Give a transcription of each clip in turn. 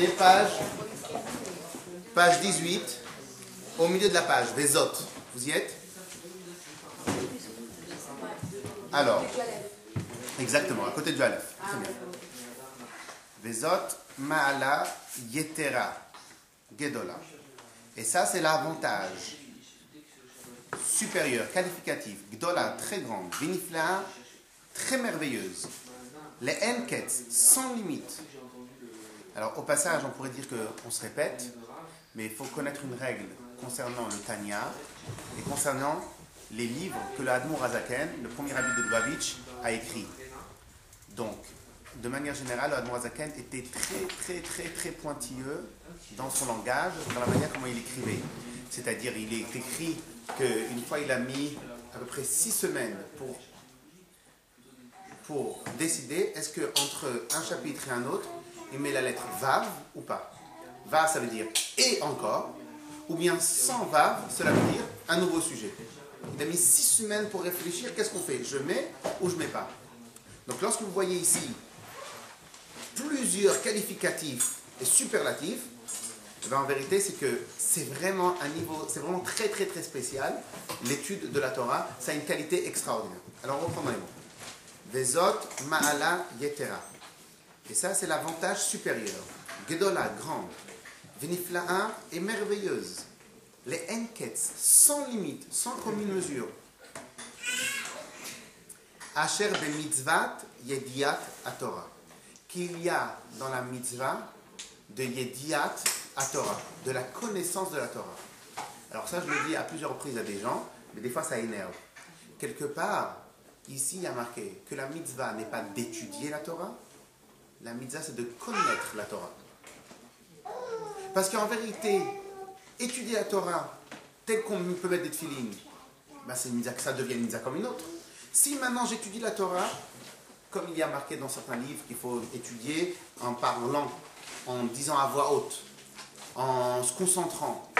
est page 18, au milieu de la page, Vezot. Vous y êtes? Alors, exactement, à côté du Aleph. Très bien. Vezot Ma'ala Yetera Gedola. Et ça, c'est l'avantage supérieur, qualificatif. Gdola, très grande. Vinifla, très merveilleuse. Les Enketz, sans limite. Alors, au passage, on pourrait dire qu'on se répète, mais il faut connaître une règle concernant le Tanya et concernant les livres que le Admour Hazaken, le premier rabbi de Lubavitch, a écrit. Donc, de manière générale, le Admour Hazaken était très pointilleux dans son langage, dans la manière comment il écrivait. C'est-à-dire, il est écrit qu'une fois, il a mis à peu près 6 semaines pour décider est-ce qu'entre un chapitre et un autre, il met la lettre Vav ou pas. Vav, ça veut dire et encore, ou bien sans Vav, cela veut dire un nouveau sujet. Il a mis 6 semaines pour réfléchir, qu'est-ce qu'on fait? Je mets ou je mets pas? Donc lorsque vous voyez ici plusieurs qualificatifs et superlatifs, ben en vérité c'est que c'est vraiment un niveau, c'est vraiment très spécial. L'étude de la Torah, ça a une qualité extraordinaire. Alors on reprend les mots. Vezot Ma'ala Yetera. Et ça, c'est l'avantage supérieur. Gedola, grande. Venifla'a est merveilleuse. Les Enketz, sans limite, sans commune mesure. Asher be mitzvat yediat Torah. Qu'il y a dans la mitzvah de yediat Torah, de la connaissance de la Torah. Alors ça, je le dis à plusieurs reprises à des gens, mais des fois ça énerve. Quelque part, ici, il y a marqué que la mitzvah n'est pas d'étudier la Torah. La mitzvah, c'est de connaître la Torah. Parce qu'en vérité, étudier la Torah, tel qu'on peut mettre des tefilines, ben c'est une mitzvah, que ça devient une mitzvah comme une autre. Si maintenant j'étudie la Torah, comme il y a marqué dans certains livres qu'il faut étudier en parlant, en disant à voix haute, en se concentrant,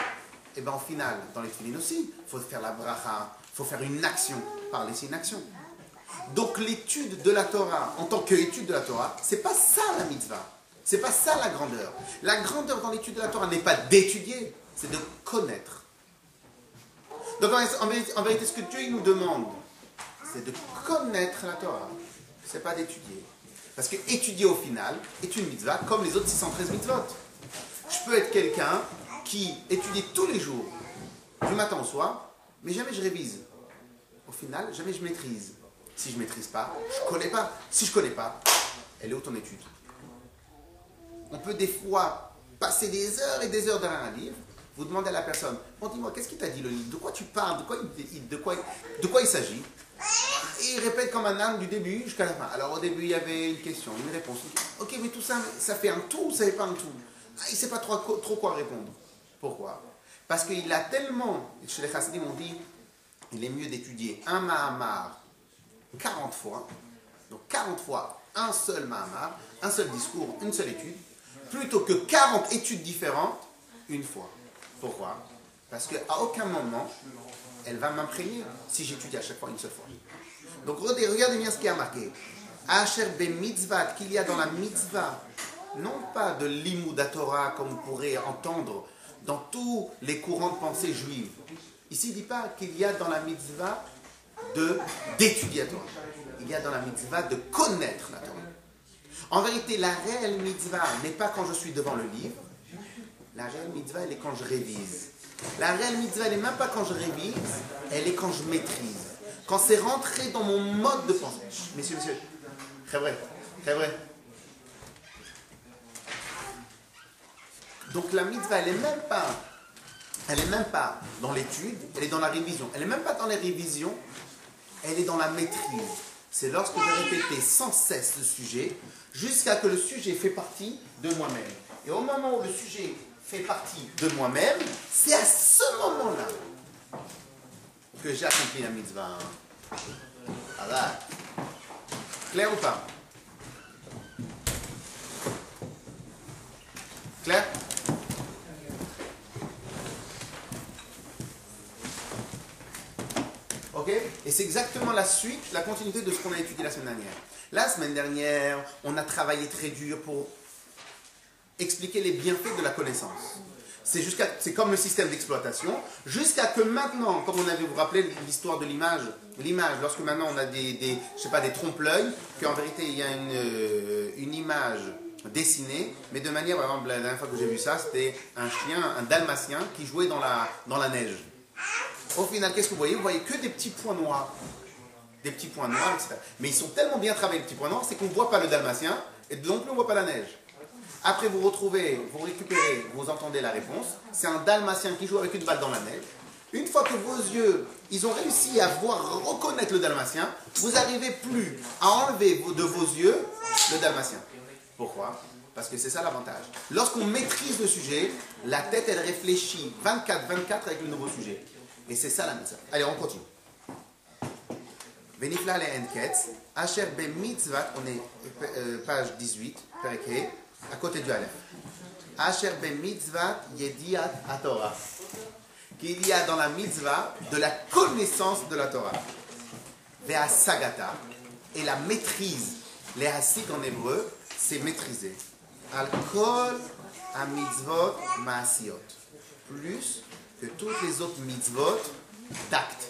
et bien au final, dans les tefilines aussi, il faut faire la bracha, il faut faire une action. Parler, c'est une action. Donc l'étude de la Torah, en tant qu'étude de la Torah, c'est pas ça la mitzvah. C'est pas ça la grandeur. La grandeur dans l'étude de la Torah n'est pas d'étudier, c'est de connaître. Donc en vérité, ce que Dieu nous demande, c'est de connaître la Torah. C'est pas d'étudier. Parce que étudier au final est une mitzvah comme les autres 613 mitzvot. Je peux être quelqu'un qui étudie tous les jours, du matin au soir, mais jamais je révise. Au final, jamais je maîtrise. Si je ne maîtrise pas, je ne connais pas. Si je ne connais pas, elle est où ton étude? On peut des fois passer des heures et des heures derrière un livre, vous demandez à la personne, bon dis-moi, qu'est-ce qu'il t'a dit le livre? De quoi tu parles? De quoi il s'agit? Et il répète comme un âne du début jusqu'à la fin. Alors au début, il y avait une question, une réponse. Ok, mais tout ça, ça fait un tout ou ça fait pas un tout? Il ne sait pas trop quoi répondre. Pourquoi? Parce qu'il a tellement, chez les chassidim on dit, il est mieux d'étudier un Mahamar 40 fois, donc 40 fois un seul Mahamar, un seul discours, une seule étude, plutôt que 40 études différentes une fois. Pourquoi? Parce qu'à aucun moment, elle va m'imprégner si j'étudie à chaque fois une seule fois. Donc regardez bien ce qui a marqué. Asher be mitzvah, qu'il y a dans la mitzvah, non pas de limud Torah comme on pourrait entendre dans tous les courants de pensée juifs. Ici, il ne dit pas qu'il y a dans la mitzvah d'étudier la Torah. Il y a dans la mitzvah de connaître la Torah. En vérité, la réelle mitzvah n'est pas quand je suis devant le livre. La réelle mitzvah, elle est quand je révise. La réelle mitzvah, elle n'est même pas quand je révise, elle est quand je maîtrise. Quand c'est rentré dans mon mode de pensée. Messieurs, très vrai. Donc la mitzvah, elle n'est même pas dans l'étude, elle est dans la révision. Elle n'est même pas dans les révisions, elle est dans la maîtrise. C'est lorsque je répète sans cesse le sujet, jusqu'à que le sujet fait partie de moi-même. Et au moment où le sujet fait partie de moi-même, c'est à ce moment-là que j'ai accompli la mitzvah. Voilà. Clair ou pas? Clair? Ok? Et c'est exactement la suite, la continuité de ce qu'on a étudié la semaine dernière. La semaine dernière, on a travaillé très dur pour expliquer les bienfaits de la connaissance. C'est comme le système d'exploitation, jusqu'à que maintenant, comme on avait, vous rappelez l'histoire de l'image, lorsque maintenant on a des trompe-l'œil, qu'en vérité il y a une image dessinée, mais de manière, par exemple, la dernière fois que j'ai vu ça, c'était un chien, un dalmatien, qui jouait dans la neige. Au final, qu'est-ce que vous voyez? Vous voyez que des petits points noirs. Des petits points noirs, etc. Mais ils sont tellement bien travaillés, les petits points noirs, c'est qu'on ne voit pas le dalmatien, et donc on ne voit pas la neige. Après, vous récupérez, vous entendez la réponse. C'est un dalmatien qui joue avec une balle dans la neige. Une fois que vos yeux, ils ont réussi à reconnaître le dalmatien, vous n'arrivez plus à enlever de vos yeux le dalmatien. Pourquoi? Parce que c'est ça l'avantage. Lorsqu'on maîtrise le sujet, la tête, elle réfléchit 24/24 avec le nouveau sujet. Et c'est ça la mitzvah. Allez, on continue. Venifla le enketz, asher be mitzvat, on est page 18, pereke, à côté du Aleph. Asher be mitzvat yediat haTorah. Qu'il y a dans la mitzvah de la connaissance de la Torah. Ve'a sagata, et la maîtrise. Les hasik en hébreu, c'est maîtriser. Al kol a mitzvot maasiot. Plus que toutes les autres mitzvot d'actes.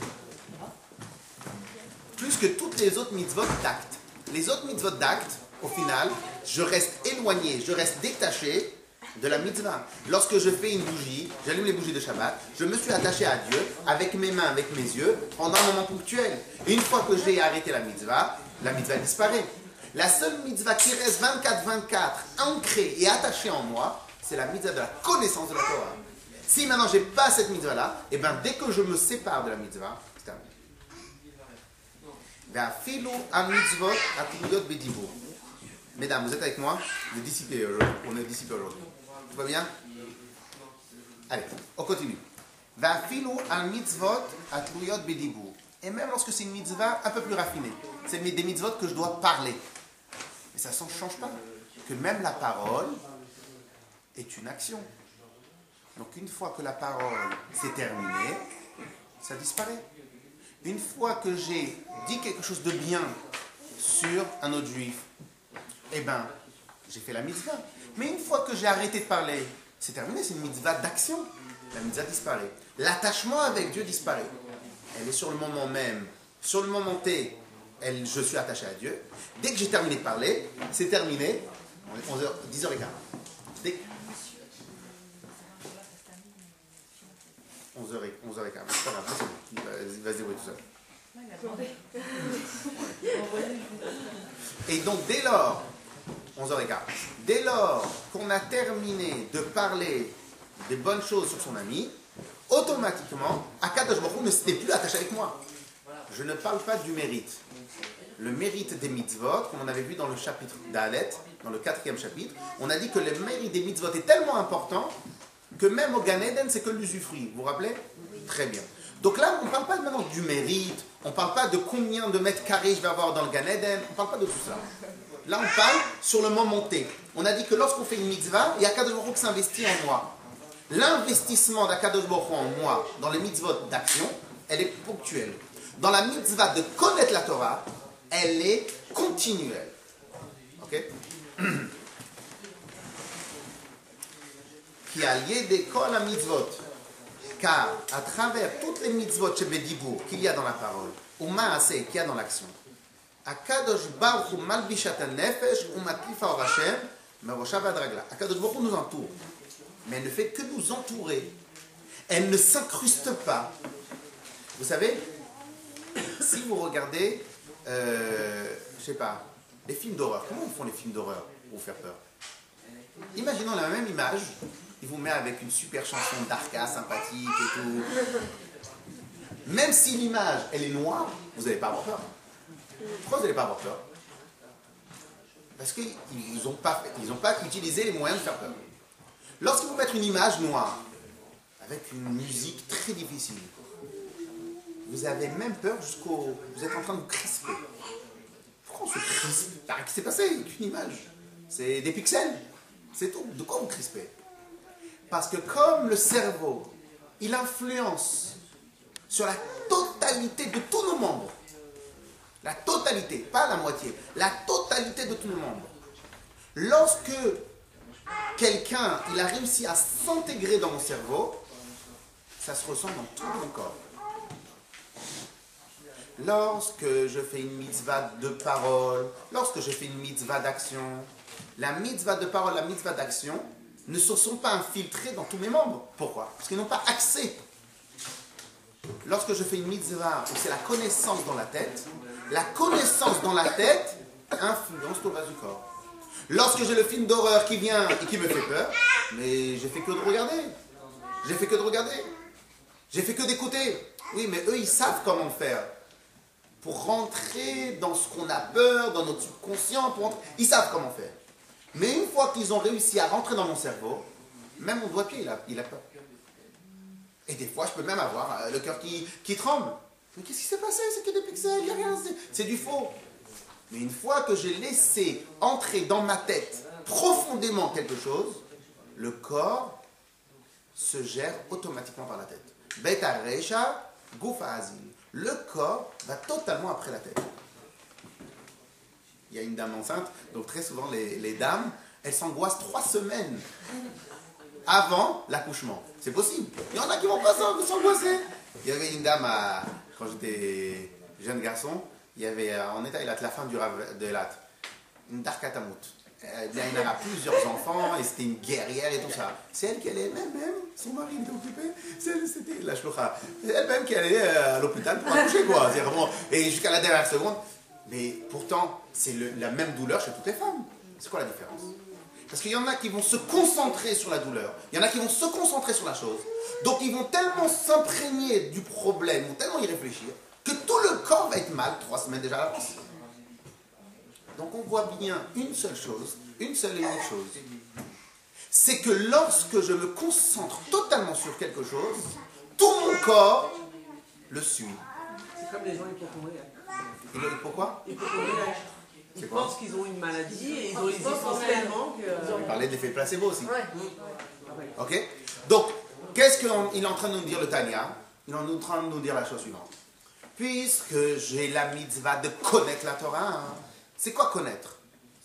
Plus que toutes les autres mitzvot d'actes. Les autres mitzvot d'actes, au final, je reste éloigné, je reste détaché de la mitzvah. Lorsque je fais une bougie, j'allume les bougies de Shabbat, je me suis attaché à Dieu avec mes mains, avec mes yeux, pendant un moment ponctuel. Et une fois que j'ai arrêté la mitzvah disparaît. La seule mitzvah qui reste 24/24 ancrée et attachée en moi, c'est la mitzvah de la connaissance de la Torah. Si maintenant je n'ai pas cette mitzvah-là, et bien dès que je me sépare de la mitzvah, c'est terminé. Mesdames, vous êtes avec moi? On est dissipés aujourd'hui. Tout va bien? Allez, on continue. Et même lorsque c'est une mitzvah un peu plus raffinée, c'est des mitzvot que je dois parler. Mais ça ne change pas. Que même la parole est une action. Donc une fois que la parole s'est terminée, ça disparaît. Une fois que j'ai dit quelque chose de bien sur un autre juif, eh bien, j'ai fait la mitzvah. Mais une fois que j'ai arrêté de parler, c'est terminé, c'est une mitzvah d'action. La mitzvah disparaît. L'attachement avec Dieu disparaît. Elle est sur le moment même. Sur le moment T, je suis attaché à Dieu. Dès que j'ai terminé de parler, c'est terminé. 10h15. 11h15. C'est pas grave, c'est bon. Il va se débrouiller tout seul. Et donc dès lors, 11h15, dès lors qu'on a terminé de parler des bonnes choses sur son ami, automatiquement, Akadosh Baruch Hu ne s'était plus attaché avec moi. Je ne parle pas du mérite. Le mérite des mitzvot, comme on avait vu dans le chapitre d'Alet, dans le 4e chapitre, on a dit que le mérite des mitzvot est tellement important que même au Gan Eden, c'est que l'usufruit. Vous vous rappelez? Très bien. Donc là, on ne parle pas maintenant du mérite, on ne parle pas de combien de mètres carrés je vais avoir dans le Gan Eden, on ne parle pas de tout ça. Là, on parle sur le moment T. On a dit que lorsqu'on fait une mitzvah, il y a Akadosh Baruch Hu qui s'investit en moi. L'investissement d'Akadosh Baruch Hu en moi, dans les mitzvot d'action, elle est ponctuelle. Dans la mitzvah de connaître la Torah, elle est continuelle. Ok? Qui a lié des kol à mitzvot. Car à travers toutes les mitzvot chez Bedibour qu'il y a dans la parole, ou maaseh qu'il y a dans l'action, Akadosh Baruch Hu malbishat nefesh ou matlifa or Hashem meroshav ad ragla. Akadosh Baruch Hu nous entoure, mais elle ne fait que nous entourer. Elle ne s'incruste pas. Vous savez, si vous regardez, je sais pas, les films d'horreur, comment ils font les films d'horreur pour vous faire peur? Imaginons la même image. Il vous met avec une super chanson d'arca sympathique et tout. Même si l'image, elle est noire, vous n'allez pas avoir peur. Pourquoi vous n'allez pas avoir peur? Parce qu'ils n'ont pas utilisé les moyens de faire peur. Lorsqu'ils vous mettent une image noire, avec une musique très difficile, vous avez même peur jusqu'au... Vous êtes en train de vous crisper. Pourquoi on se crispe? Qu'est-ce qui s'est passé avec une image? C'est des pixels. C'est tout. De quoi vous crispez? Parce que comme le cerveau, il influence sur la totalité de tous nos membres, la totalité, pas la moitié, la totalité de tous nos membres. Lorsque quelqu'un, il a réussi à s'intégrer dans mon cerveau, ça se ressent dans tout mon corps. Lorsque je fais une mitzvah de parole, lorsque je fais une mitzvah d'action, la mitzvah de parole, la mitzvah d'action ne se sont pas infiltrés dans tous mes membres. Pourquoi? Parce qu'ils n'ont pas accès. Lorsque je fais une mitzvah où c'est la connaissance dans la tête influence tout le reste du corps. Lorsque j'ai le film d'horreur qui vient et qui me fait peur, mais j'ai fait que de regarder. J'ai fait que d'écouter. Oui, mais eux, ils savent comment faire. Pour rentrer dans ce qu'on a peur, dans notre subconscient, ils savent comment faire. Mais une fois qu'ils ont réussi à rentrer dans mon cerveau, même mon doigt-pied, il a peur. Et des fois, je peux même avoir le cœur qui tremble. Mais qu'est-ce qui s'est passé? C'est que des pixels, il n'y a rien, c'est du faux. Mais une fois que j'ai laissé entrer dans ma tête profondément quelque chose, le corps se gère automatiquement par la tête. Beta Recha, Goufa Azil. Le corps va totalement après la tête. Il y a une dame enceinte, donc très souvent les dames, elles s'angoissent 3 semaines avant l'accouchement. C'est possible. Il y en a qui ne vont pas s'angoisser. Il y avait une dame, quand j'étais jeune garçon, il y avait en État, la femme de Elat, une Darkatamut. Elle a plusieurs enfants et c'était une guerrière et tout ça. C'est elle qui allait même, son mari était occupé, c'était la shlocha. C'est elle-même qui allait à l'hôpital pour accoucher, quoi. C'est vraiment, et jusqu'à la dernière seconde. Mais pourtant, c'est la même douleur chez toutes les femmes. C'est quoi la différence? Parce qu'il y en a qui vont se concentrer sur la douleur, il y en a qui vont se concentrer sur la chose. Donc ils vont tellement s'imprégner du problème, vont tellement y réfléchir, que tout le corps va être mal 3 semaines déjà à l'avance. Donc on voit bien une seule chose, une seule et unique chose. C'est que lorsque je me concentre totalement sur quelque chose, tout mon corps le suit. C'est comme les gens hypochondriaques. Pourquoi? Hypochondriaques. Ils pensent qu'ils ont une maladie et ils ont les pensent tellement que... On parlait de l'effet placebo aussi. Ouais. Ok? Donc, qu'est-ce qu'il est en train de nous dire le Tanya? Il est en train de nous dire la chose suivante. Puisque j'ai la mitzvah de connaître la Torah, c'est quoi connaître?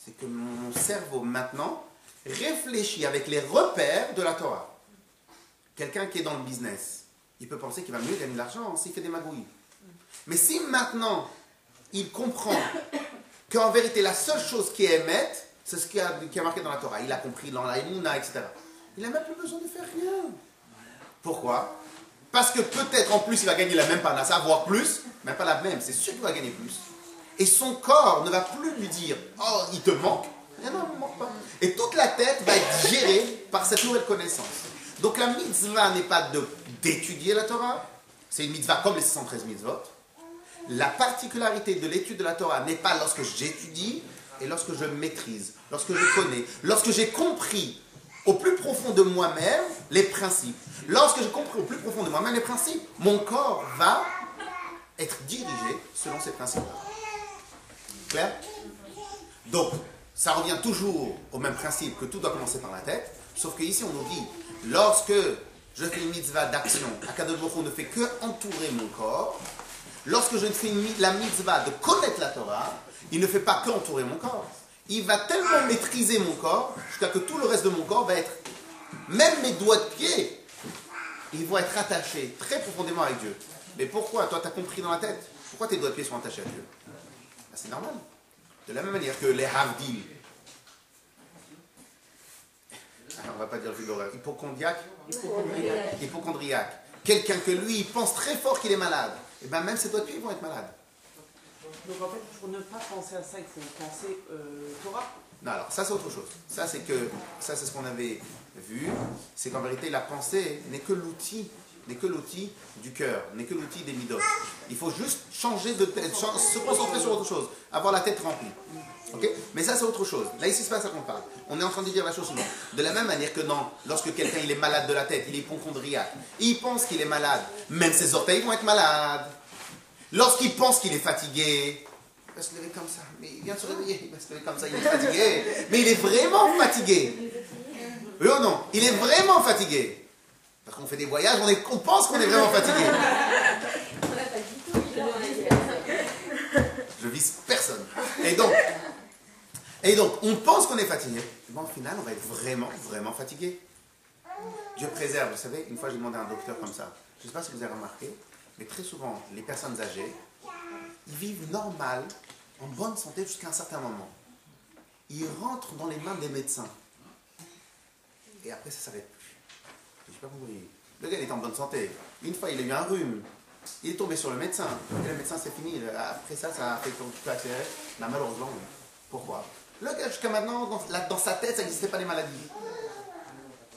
C'est que mon cerveau maintenant réfléchit avec les repères de la Torah. Quelqu'un qui est dans le business, il peut penser qu'il va mieux gagner de l'argent s'il fait des magouilles. Mais si maintenant il comprend qu'en vérité la seule chose qui est émette, c'est ce qui est marqué dans la Torah, il a compris dans la Emouna, etc. Il n'a même plus besoin de faire rien. Pourquoi? Parce que peut-être en plus il va gagner la même panassa, voire plus, même pas la même, c'est sûr qu'il va gagner plus. Et son corps ne va plus lui dire « Oh, il te manque ». Non, il ne manque pas. Et toute la tête va être gérée par cette nouvelle connaissance. Donc la mitzvah n'est pas d'étudier la Torah, c'est une mitzvah comme les 613 mitzvot. La particularité de l'étude de la Torah n'est pas lorsque j'étudie et lorsque je maîtrise, lorsque je connais, lorsque j'ai compris au plus profond de moi-même les principes. Lorsque j'ai compris au plus profond de moi-même les principes, mon corps va être dirigé selon ces principes-là. Clair? Donc, ça revient toujours au même principe que tout doit commencer par la tête, sauf qu'ici on nous dit, lorsque je fais une mitzvah d'action, Akadosh Baruch Hu ne fait que entourer mon corps. Lorsque je fais la mitzvah de connaître la Torah, il ne fait pas que entourer mon corps. Il va tellement maîtriser mon corps, jusqu'à que tout le reste de mon corps va être, même mes doigts de pied, ils vont être attachés très profondément avec Dieu. Mais pourquoi? Toi, tu as compris dans la tête. Pourquoi tes doigts de pied sont attachés à Dieu? C'est normal. De la même manière que les havdil. On ne va pas dire le d'horreur. Hypochondriaque. Quelqu'un que lui, il pense très fort qu'il est malade. Et bien même ses doigts de pied vont être malades. Donc en fait, pour ne pas penser à ça, il faut penser Torah. Non, alors ça c'est autre chose. Ça c'est ce qu'on avait vu. C'est qu'en vérité, la pensée n'est que l'outil du cœur, n'est que l'outil des midos. Il faut juste changer de tête, se concentrer sur autre chose, avoir la tête remplie. Okay? Mais ça c'est autre chose. Là ici c'est pas ça qu'on parle. On est en train de dire la chose suivante. De la même manière que lorsque quelqu'un il est malade de la tête, il est hypochondriaque, il pense qu'il est malade, même ses orteils vont être malades. Lorsqu'il pense qu'il est fatigué, il va se lever comme ça, mais il vient de se réveiller, il va se lever comme ça, il est fatigué, mais il est vraiment fatigué. Oui ou non? Il est vraiment fatigué. Parce qu'on fait des voyages, on pense qu'on est vraiment fatigué. Je vise personne. Et Et donc, on pense qu'on est fatigué. Bon, au final, on va être vraiment, vraiment fatigué. Dieu préserve. Vous savez, une fois, j'ai demandé à un docteur comme ça. Je ne sais pas si vous avez remarqué, mais très souvent, les personnes âgées, ils vivent normal, en bonne santé jusqu'à un certain moment. Ils rentrent dans les mains des médecins. Et après, ça ne s'arrête plus. Je n'ai pas compris. Le gars, il est en bonne santé. Une fois, il a eu un rhume. Il est tombé sur le médecin. Et le médecin, c'est fini. Après ça, ça a fait tout accélérer. Mais malheureusement, pourquoi? Le gars, jusqu'à maintenant, dans sa tête, ça n'existait pas les maladies.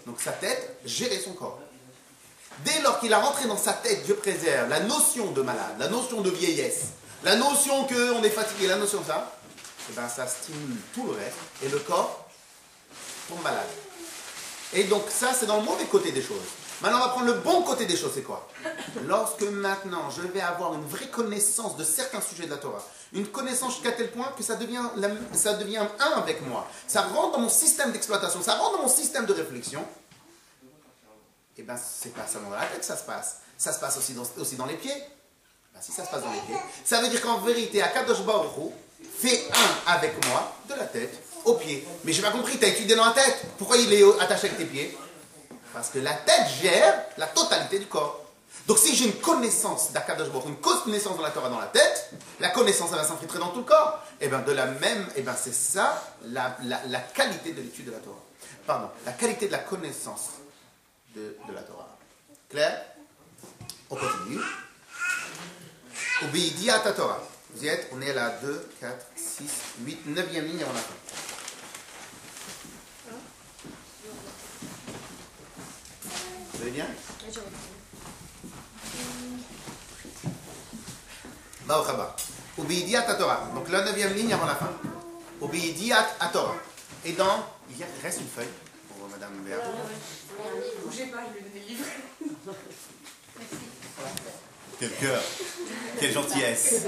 Donc sa tête gérait son corps. Dès lors qu'il a rentré dans sa tête, Dieu préserve, la notion de malade, la notion de vieillesse, la notion qu'on est fatigué, la notion de ça, et ben ça stimule tout le reste et le corps tombe malade. Et donc ça, c'est dans le mauvais côté des choses. Maintenant, on va prendre le bon côté des choses, c'est quoi? Lorsque maintenant, je vais avoir une vraie connaissance de certains sujets de la Torah, une connaissance jusqu'à tel point que ça devient un avec moi, ça rentre dans mon système d'exploitation, ça rentre dans mon système de réflexion, et bien, c'est pas seulement dans la tête que ça se passe aussi dans les pieds. Ben, si ça se passe dans les pieds, ça veut dire qu'en vérité, Akadosh Baruch Hu fait un avec moi, de la tête aux pieds. Mais j'ai pas compris, tu as étudié dans la tête, pourquoi il est attaché avec tes pieds? Parce que la tête gère la totalité du corps. Donc si j'ai une connaissance d'Akadosh Baruch Hu, une connaissance dans la Torah dans la tête, la connaissance elle va s'infiltrer dans tout le corps. Et bien de la même, et ben c'est ça la qualité de l'étude de la Torah. Pardon, la qualité de la connaissance de la Torah. Clair? On continue. Obéidia ta Torah. Vous y êtes? On est à la 2, 4, 6, 8, 9e ligne avant la fin. Vous allez bien? Baruchaba. Obéidia ta Torah. Donc la 9e ligne avant la fin. Obéidia ta Torah. Et dans. Il reste une feuille pour Madame Béa. Ne bougez pas, je vais donner le livre. Quel cœur, quelle gentillesse.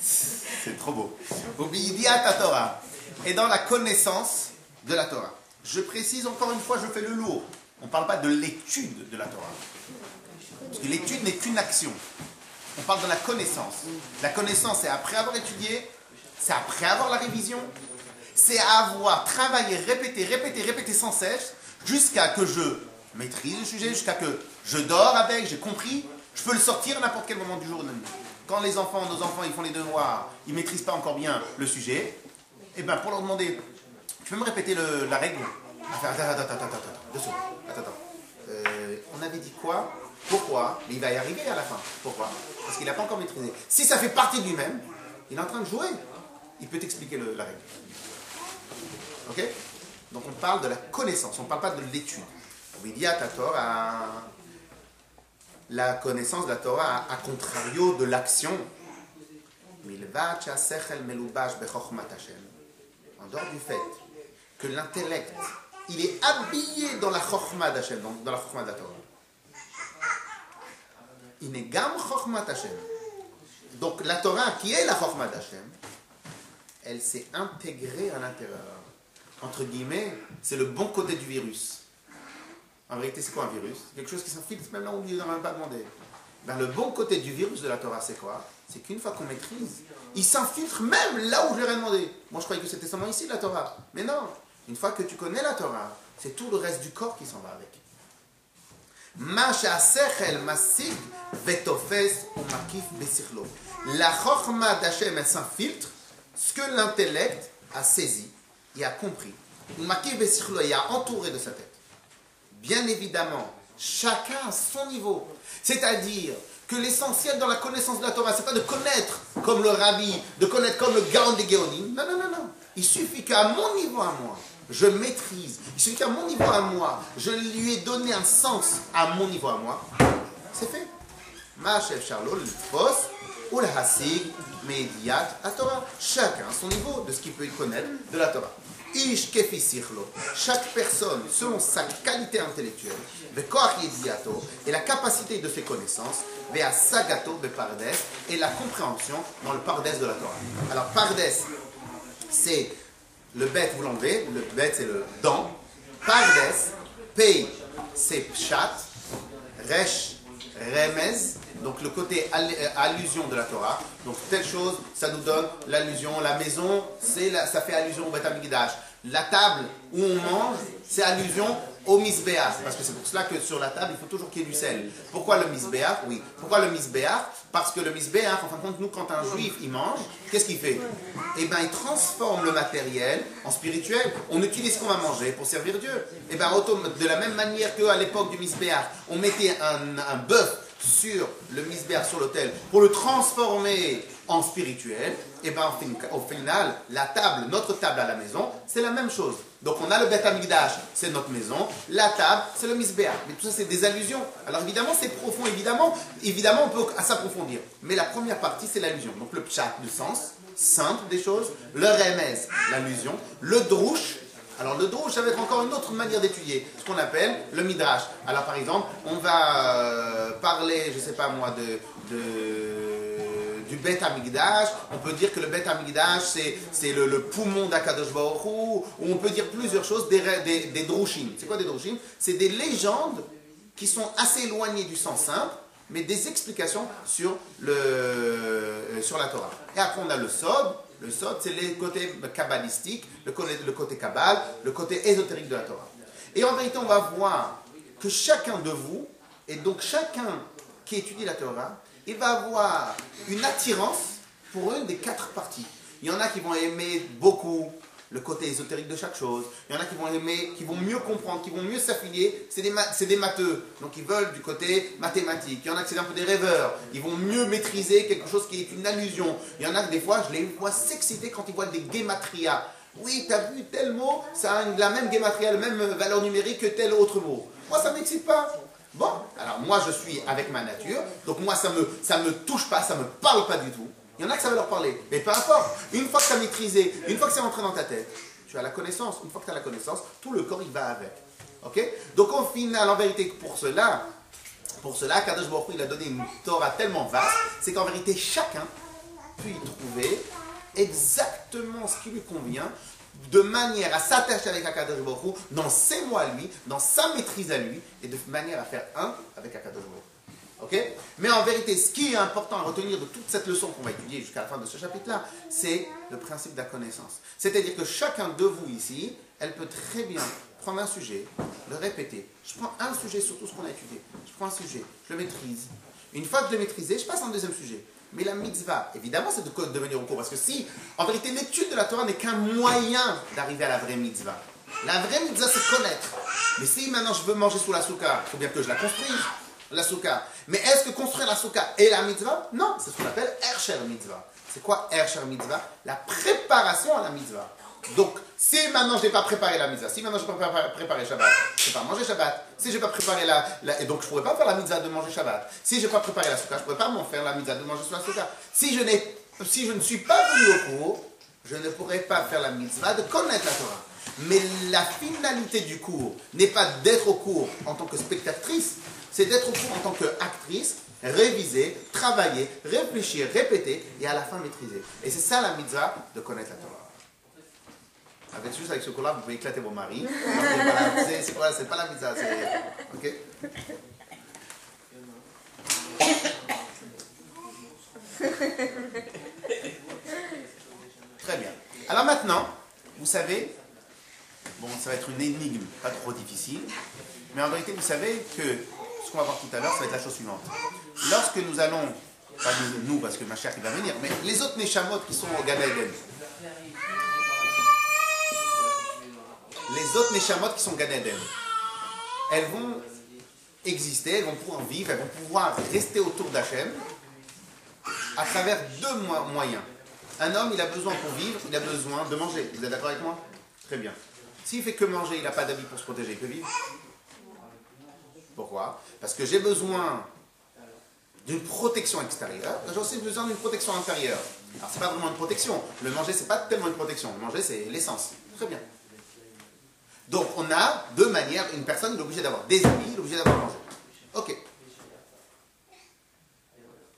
C'est trop beau. Obéidia ta Torah. Et dans la connaissance de la Torah. Je précise encore une fois, je fais le lourd. On ne parle pas de l'étude de la Torah. Parce que l'étude n'est qu'une action. On parle de la connaissance. La connaissance, c'est après avoir étudié, c'est après avoir la révision, c'est avoir travaillé, répété sans cesse, jusqu'à que je maîtrise le sujet, jusqu'à que je dors avec, j'ai compris, je peux le sortir à n'importe quel moment du jour ou de la nuit. Quand nos enfants, ils font les devoirs, ils ne maîtrisent pas encore bien le sujet, et bien pour leur demander, tu peux me répéter la règle? Attends. On avait dit quoi? Pourquoi? Mais il va y arriver à la fin. Pourquoi? Parce qu'il n'a pas encore maîtrisé. Si ça fait partie de lui-même, il est en train de jouer. Il peut t'expliquer la règle. Ok? Donc on parle de la connaissance, on ne parle pas de l'étude. Obéidia ta Torah, la connaissance de la Torah, à contrario de l'action. En dehors du fait que l'intellect, il est habillé dans la Chokhmah d'Hashem, dans la Chokhmah de la Torah. Inegam Chokhmah Hashem. Donc la Torah, qui est la Chokhmah d'Hashem, elle s'est intégrée à l'intérieur. Entre guillemets, c'est le bon côté du virus. En vérité, c'est quoi un virus? C'est quelque chose qui s'infiltre même là où il n'a même pas demandé. Ben, le bon côté du virus de la Torah, c'est quoi? C'est qu'une fois qu'on maîtrise, il s'infiltre même là où je lui ai demandé. Moi, je croyais que c'était seulement ici la Torah. Mais non, une fois que tu connais la Torah, c'est tout le reste du corps qui s'en va avec. La Chokhmah d'Hashem, elle s'infiltre, ce que l'intellect a saisi et a compris. Et a entouré de sa tête. Bien évidemment, chacun à son niveau. C'est-à-dire que l'essentiel dans la connaissance de la Torah, c'est pas de connaître comme le Rabbi, de connaître comme le Gaon des Géonim. Non. Il suffit qu'à mon niveau à moi, je maîtrise. Il suffit qu'à mon niveau à moi, je lui ai donné un sens à mon niveau à moi. C'est fait. Ma'achef Charlot, le Fos, ou le Hasig, Mediat, à Torah. Chacun à son niveau de ce qu'il peut connaître de la Torah. Ish kefi sichlo. Chaque personne, selon sa qualité intellectuelle, et la capacité de ses connaissances, vea sagato be pardes, et la compréhension dans le pardes de la Torah. Alors, pardes, c'est le bet, vous l'enlevez, le bet c'est le dent. Pardes, pei, c'est pshat, resh, remez, donc le côté allusion de la Torah. Donc telle chose, ça nous donne l'allusion. La maison, ça fait allusion au Beth Amikdash. La table où on mange, c'est allusion au misbéach. Parce que c'est pour cela que sur la table, il faut toujours qu'il y ait du sel. Pourquoi le misbéach? Oui. Pourquoi le misbéach? Parce que le misbéach, en fin de compte, nous, quand un juif, il mange, qu'est-ce qu'il fait? Eh bien, il transforme le matériel en spirituel. On utilise ce qu'on va manger pour servir Dieu. Eh bien, de la même manière qu'à l'époque du misbéach, on mettait un bœuf sur le misbéach, sur l'autel, pour le transformer en spirituel, et bien au final, la table, notre table à la maison, c'est la même chose. Donc on a le Beth Amikdash, c'est notre maison, la table, c'est le misbéach. Mais tout ça, c'est des allusions. Alors évidemment, c'est profond, évidemment, on peut s'approfondir. Mais la première partie, c'est l'allusion. Donc le pshat, le sens simple des choses, le remez, l'allusion, le drouche. Alors le drouche, ça va être encore une autre manière d'étudier, ce qu'on appelle le midrash. Alors par exemple, on va parler, je ne sais pas moi, du Beth Amikdash. On peut dire que le Beth Amikdash, c'est le poumon d'Akadosh Baruch Hu, ou on peut dire plusieurs choses, des drushim. C'est quoi des drushim? C'est des légendes qui sont assez éloignées du sens simple, mais des explications sur la Torah. Et après on a le sod. Le sod, c'est le côté kabbalistique, le côté kabbal, le côté ésotérique de la Torah. Et en vérité, on va voir que chacun de vous, et donc chacun qui étudie la Torah, il va avoir une attirance pour une des 4 parties. Il y en a qui vont aimer beaucoup le côté ésotérique de chaque chose. Il y en a qui vont aimer, qui vont mieux comprendre, qui vont mieux s'affilier. C'est des matheux, donc ils veulent du côté mathématique. Il y en a qui c'est un peu des rêveurs. Ils vont mieux maîtriser quelque chose qui est une allusion. Il y en a que des fois, je les vois s'exciter quand ils voient des guématrias. Oui, tu as vu tel mot, ça a la même guématria, la même valeur numérique que tel autre mot. Moi, ça ne m'excite pas. Bon, alors moi, je suis avec ma nature. Donc moi, ça me touche pas, ça ne me parle pas du tout. Il y en a que ça va leur parler, mais peu importe. Une fois que tu as maîtrisé, une fois que c'est rentré dans ta tête, tu as la connaissance. Une fois que tu as la connaissance, tout le corps, il va avec. Ok? Donc au final, en vérité, pour cela, Kadosh Baruch Hu, il a donné une Torah tellement vaste, c'est qu'en vérité, chacun peut y trouver exactement ce qui lui convient, de manière à s'attacher avec Akadosh Baruch Hu, dans ses mots à lui, dans sa maîtrise à lui, et de manière à faire un avec Akadosh Baruch Hu. Okay? Mais en vérité, ce qui est important à retenir de toute cette leçon qu'on va étudier jusqu'à la fin de ce chapitre-là, c'est le principe de la connaissance. C'est-à-dire que chacun de vous ici, elle peut très bien prendre un sujet, le répéter. Je prends un sujet sur tout ce qu'on a étudié. Je prends un sujet, je le maîtrise. Une fois que je l'ai maîtrisé, je passe à un deuxième sujet. Mais la mitzvah, évidemment, c'est de venir au cours. Parce que si, en vérité, l'étude de la Torah n'est qu'un moyen d'arriver à la vraie mitzvah. La vraie mitzvah, c'est connaître. Mais si maintenant je veux manger sous la souka, il faut bien que je la construise. La souka. Mais est-ce que construire la souka est la mitzvah? Non, c'est ce qu'on appelle Hersher mitzvah. C'est quoi Hersher mitzvah? La préparation à la mitzvah. Donc, si maintenant je n'ai pas préparé la mitzvah, si maintenant je n'ai pas préparé Shabbat, je ne peux pas manger Shabbat. Si je n'ai pas préparé et donc je ne pourrais pas faire la mitzvah de manger Shabbat. Si je n'ai pas préparé la souka, je ne pourrais pas m'en faire la mitzvah de manger sur la souka. Si je ne suis pas venu au cours, je ne pourrais pas faire la mitzvah de connaître la Torah. Mais la finalité du cours n'est pas d'être au cours en tant que spectatrice, c'est d'être au cours en tant qu'actrice, réviser, travailler, réfléchir, répéter et à la fin maîtriser. Et c'est ça la mitzvah de connaître la Torah. Juste avec ce cours-là, vous pouvez éclater vos maris. C'est pas la mitzvah, c'est... Ok? Très bien. Alors maintenant, vous savez, bon, ça va être une énigme, pas trop difficile, mais en vérité, vous savez que ce qu'on va voir tout à l'heure, ça va être la chose suivante. Lorsque nous allons, pas nous parce que ma chère il va venir, mais les autres Neshamot qui sont au Gan Eden, les autres Neshamot qui sont au Gan Eden, elles vont exister, elles vont pouvoir vivre, elles vont pouvoir rester autour d'Hachem à travers 2 moyens. Un homme, il a besoin pour vivre, il a besoin de manger. Vous êtes d'accord avec moi? Très bien. S'il fait que manger, il n'a pas d'habit pour se protéger, il peut vivre? Pourquoi? Parce que j'ai besoin d'une protection extérieure, j'ai aussi besoin d'une protection intérieure. Alors, ce n'est pas vraiment une protection. Le manger, ce n'est pas tellement une protection. Le manger, c'est l'essence. Très bien. Donc, on a 2 manières. Une personne est obligée d'avoir des habits, elle est obligée d'avoir mangé. Ok.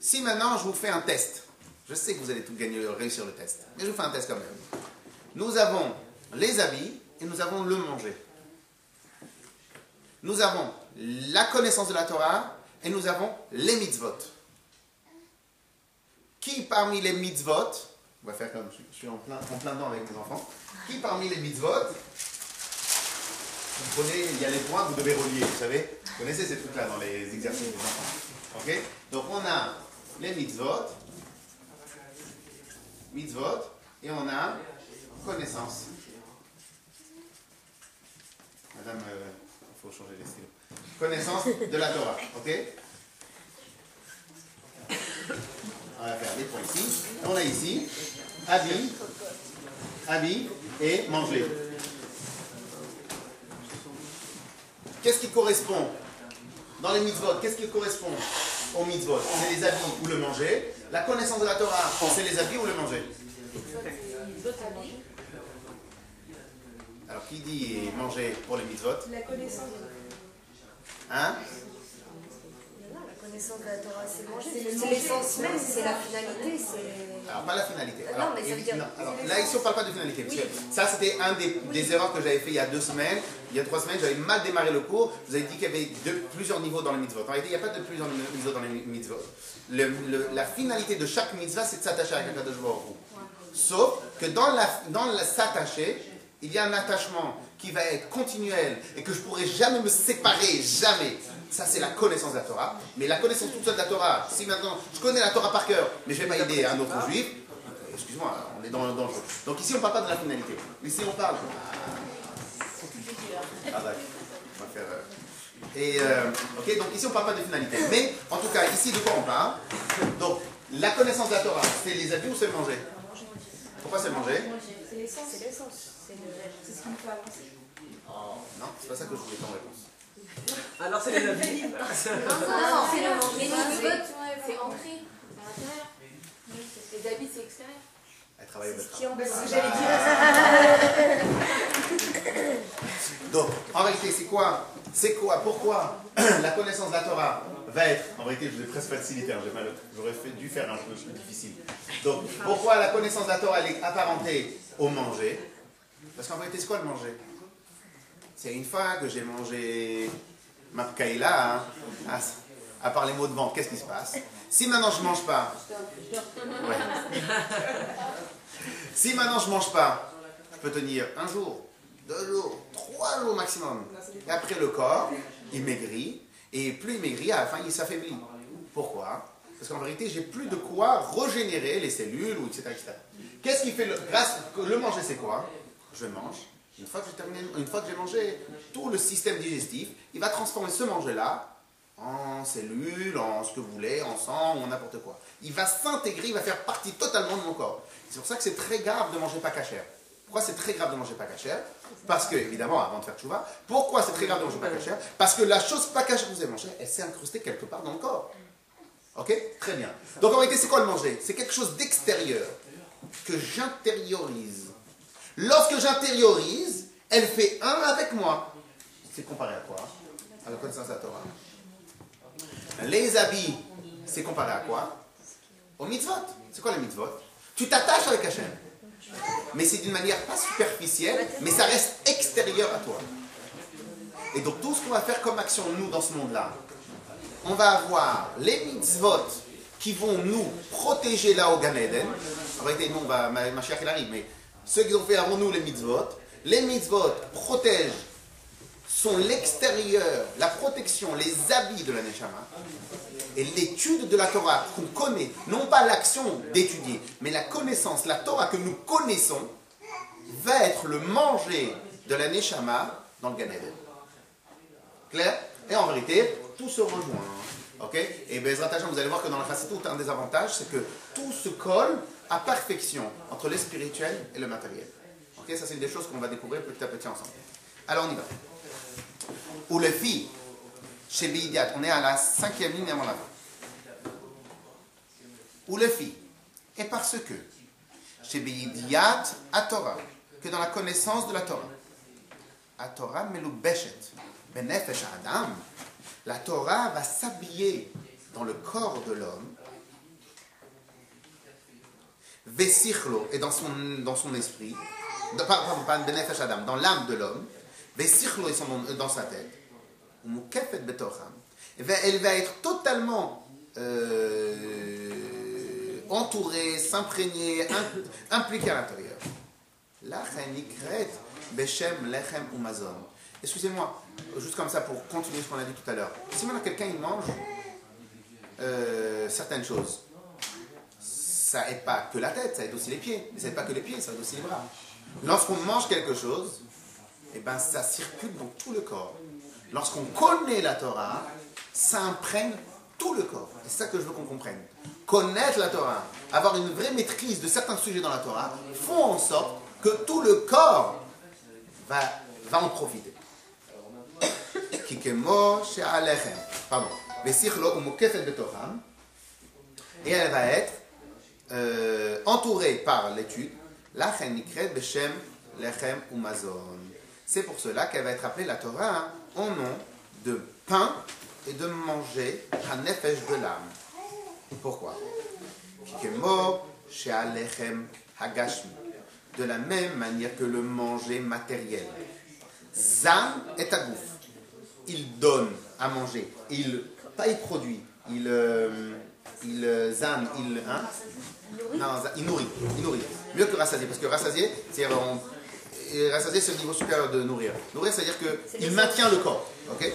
Si maintenant, je vous fais un test, je sais que vous allez tout gagner, réussir le test, mais je vous fais un test quand même. Nous avons les habits et nous avons le manger. Nous avons la connaissance de la Torah et nous avons les mitzvot. Qui parmi les mitzvot, on va faire comme je suis en plein dedans avec mes enfants, qui parmi les mitzvot, vous prenez, il y a les points, vous devez relier, vous savez, vous connaissez ces trucs-là dans les exercices des enfants. Ok? Donc on a les mitzvot, et on a connaissance. Madame, il faut changer les stylos. Connaissance de la Torah, ok? On va faire les points ici. On a ici habit et manger. Qu'est-ce qui correspond dans les mitzvot? Qu'est-ce qui correspond aux mitzvot? C'est les habits ou le manger. La connaissance de la Torah, c'est les habits ou le manger? Alors, qui dit manger pour les mitzvot? La connaissance. Hein? La connaissance de la Torah, c'est manger. C'est l'essence même, c'est la finalité. Alors, pas la finalité. Alors, non, mais ça veut dire... Alors, là, ici, on ne parle pas de finalité. Parce que ça, c'était un des erreurs que j'avais fait il y a 2 semaines. Il y a 3 semaines, j'avais mal démarré le cours. Vous avez dit qu'il y avait plusieurs niveaux dans les mitzvot. En réalité, il n'y a pas de plusieurs niveaux dans les mitzvot. La finalité de chaque mitzvah, c'est de s'attacher à quelqu'un de Baruch Hu. Sauf que dans s'attacher, il y a un attachement qui va être continuel et que je ne pourrai jamais me séparer, jamais. Ça, c'est la connaissance de la Torah. Mais la connaissance toute seule de la Torah, si maintenant je connais la Torah par cœur, mais je ne vais pas aider un autre juif, excuse-moi, on est dans le jeu. Donc ici, on ne parle pas de la finalité. Ici, on parle. Ah, d'accord. On va faire. Ok, donc ici, on ne parle pas de finalité. Mais, en tout cas, ici, de quoi on parle? Donc, la connaissance de la Torah, c'est les habits ou c'est le manger? Pourquoi c'est le manger? C'est l'essence. C'est ce qui me fait avancer. Non, c'est pas ça que je voulais comme réponse. Alors c'est les habits. Non, c'est le manger. Les mitzvot, c'est entré, c'est à l'intérieur. Les habits, c'est extérieur. Elle travaille au C'est ce Betra. qui embête ce que j'allais dire. Donc, en réalité, c'est quoi? Pourquoi la connaissance de la Torah va être... En réalité, je vous ai presque facilité, hein, j'aurais dû faire un peu plus difficile. Donc, pourquoi la connaissance de la Torah elle est apparentée au manger? Parce qu'en réalité, c'est quoi le manger? C'est une fois que j'ai mangé ma pkaïla, hein, à part les mots de vente, qu'est-ce qui se passe? Si maintenant je ne mange pas... Ouais. Si maintenant je ne mange pas, je peux tenir 1 jour, 2 jours, 3 jours maximum. Et après le corps, il maigrit. Et plus il maigrit, à la fin, il s'affaiblit. Pourquoi? Parce qu'en vérité, j'ai plus de quoi régénérer les cellules, ou etc. etc. Qu'est-ce qui fait le manger, c'est quoi? Je mange. Une fois que j'ai mangé, tout le système digestif, il va transformer ce manger-là en cellules, en ce que vous voulez, en sang, ou n'importe quoi. Il va s'intégrer, il va faire partie totalement de mon corps. C'est pour ça que c'est très grave de manger pas cachère. Pourquoi c'est très grave de manger pas cachère? Parce que, évidemment, avant de faire tchouva, pourquoi c'est très grave de manger pas cachère? Parce que la chose pas cachère que vous avez mangée, elle s'est incrustée quelque part dans le corps. Ok? Très bien. Donc en réalité, c'est quoi le manger? C'est quelque chose d'extérieur que j'intériorise. Lorsque j'intériorise, elle fait un avec moi. C'est comparé à quoi? À la connaissance de la Torah. Les habits, c'est comparé à quoi? Aux mitzvot. C'est quoi les mitzvot? Tu t'attaches avec Hachem. Mais c'est d'une manière pas superficielle, mais ça reste extérieur à toi. Et donc tout ce qu'on va faire comme action, nous, dans ce monde-là, on va avoir les mitzvot qui vont nous protéger là au Gan Eden. En réalité, nous, ma chère, elle arrive, mais ceux qui ont fait avant nous les mitzvot protègent, sont l'extérieur, la protection, les habits de la Neshama. Et l'étude de la Torah qu'on connaît, non pas l'action d'étudier, mais la connaissance, la Torah que nous connaissons, va être le manger de la Neshama dans le Gan Eden. Clair? Et en vérité, tout se rejoint. Ok? Et Bezrat Hashem, vous allez voir que dans la Chassidut, un des avantages, c'est que tout se colle à perfection entre le spirituel et le matériel. Ok? Ça, c'est une des choses qu'on va découvrir petit à petit ensemble. Alors, on y va. Ou le fi, chez Beidiat, on est à la 5e ligne avant la fin. Ou le fi, et parce que, chez Beidiat, à Torah, que dans la connaissance de la Torah, à Torah melou beshet, benefesh adam, la Torah va s'habiller dans le corps de l'homme, vesichlo, et dans son esprit, pardon, pas benefesh adam, dans l'âme de l'homme, vesichlo, et dans sa tête, Elle va être totalement entourée, s'imprégner, impliquée à l'intérieur. Excusez-moi, juste comme ça pour continuer ce qu'on a dit tout à l'heure. Si maintenant quelqu'un il mange certaines choses, ça aide pas que la tête, ça aide aussi les pieds. Mais ça aide pas que les pieds, ça aide aussi les bras. Lorsqu'on mange quelque chose, eh ben, ça circule dans tout le corps. Lorsqu'on connaît la Torah, ça imprègne tout le corps. Et c'est ça que je veux qu'on comprenne. Connaître la Torah, avoir une vraie maîtrise de certains sujets dans la Torah, font en sorte que tout le corps va en profiter. Pardon. Et elle va être entourée par l'étude. C'est pour cela qu'elle va être appelée la Torah en nom de pain et de manger à nefesh de l'âme. Pourquoi? De la même manière que le manger matériel. Zan est à gouffre. Il donne à manger. Il produit. Il nourrit. Mieux que rassasier. Parce que rassasier, c'est le niveau supérieur de nourrir. Nourrir, c'est-à-dire qu'il maintient le corps. Okay?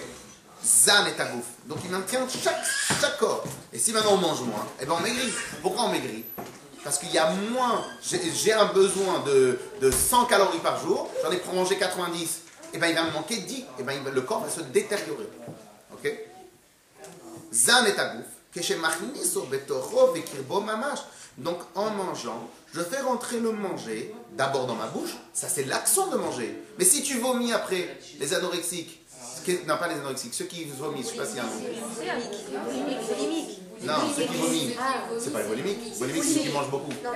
Zan est à gouffre. Donc il maintient chaque corps. Et si maintenant on mange moins, eh ben on maigrit. Pourquoi on maigrit? Parce qu'il y a moins. J'ai un besoin de 100 calories par jour. J'en ai pour manger 90. Et bien il va me manquer 10. Et bien le corps va se détériorer. Ok? Zan est à gouffre. Donc en mangeant, je fais rentrer le manger d'abord dans ma bouche. Ça c'est l'action de manger. Mais si tu vomis après, les anorexiques, non pas les anorexiques, ceux qui vomissent, je ne sais pas s'il y a un Boulimique. Non, ceux qui vomissent, c'est pas les boulimiques. Boulimiques, c'est ceux qui mangent beaucoup. Non,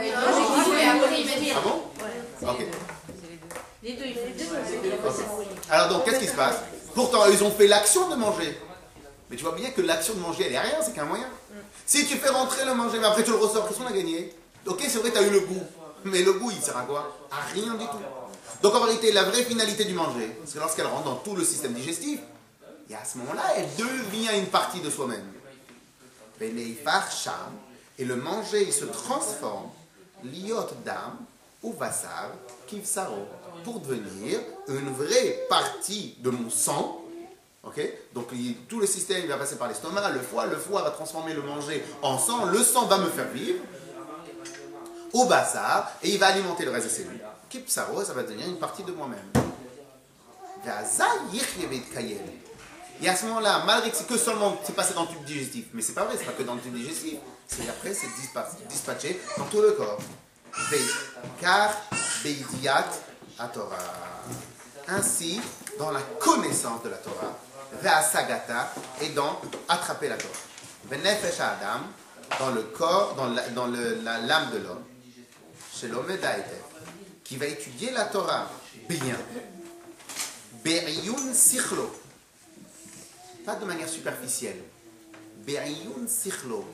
Ah bon? Ok. Les deux. Alors donc, qu'est-ce qui se passe? Pourtant, ils ont fait l'action de manger. Mais tu vois bien que l'action de manger, elle est rien, c'est qu'un moyen. Si tu fais rentrer le manger, mais après tu le ressors, qu'est-ce qu'on a gagné? Ok, c'est vrai, tu as eu le goût. Mais le goût, il sert à quoi? À rien du tout. Donc en vérité, la vraie finalité du manger, c'est lorsqu'elle rentre dans tout le système digestif, et à ce moment-là, elle devient une partie de soi-même. Et le manger, il se transforme, liot dam ou vassar, kivsaro, pour devenir une vraie partie de mon sang. Okay? Donc tout le système il va passer par l'estomac, le foie va transformer le manger en sang, le sang va me faire vivre, au bassar, et il va alimenter le reste de cellules. Kipsaro, ça va devenir une partie de moi-même. Et à ce moment-là, malgré que c'est que seulement c'est passé dans le tube digestif, mais c'est pas vrai, c'est pas que dans le tube digestif, c'est après c'est dispatché dans tout le corps. Car beidiat à Torah. Ainsi, dans la connaissance de la Torah, Ve'asagata, et dans attraper la Torah. Ve'nefesh Adam, dans le corps, dans l'âme de l'homme, chez l'homme d'Aïtef, qui va étudier la Torah bien. Be'iyun sichlo, pas de manière superficielle. Be'iyun sichlo,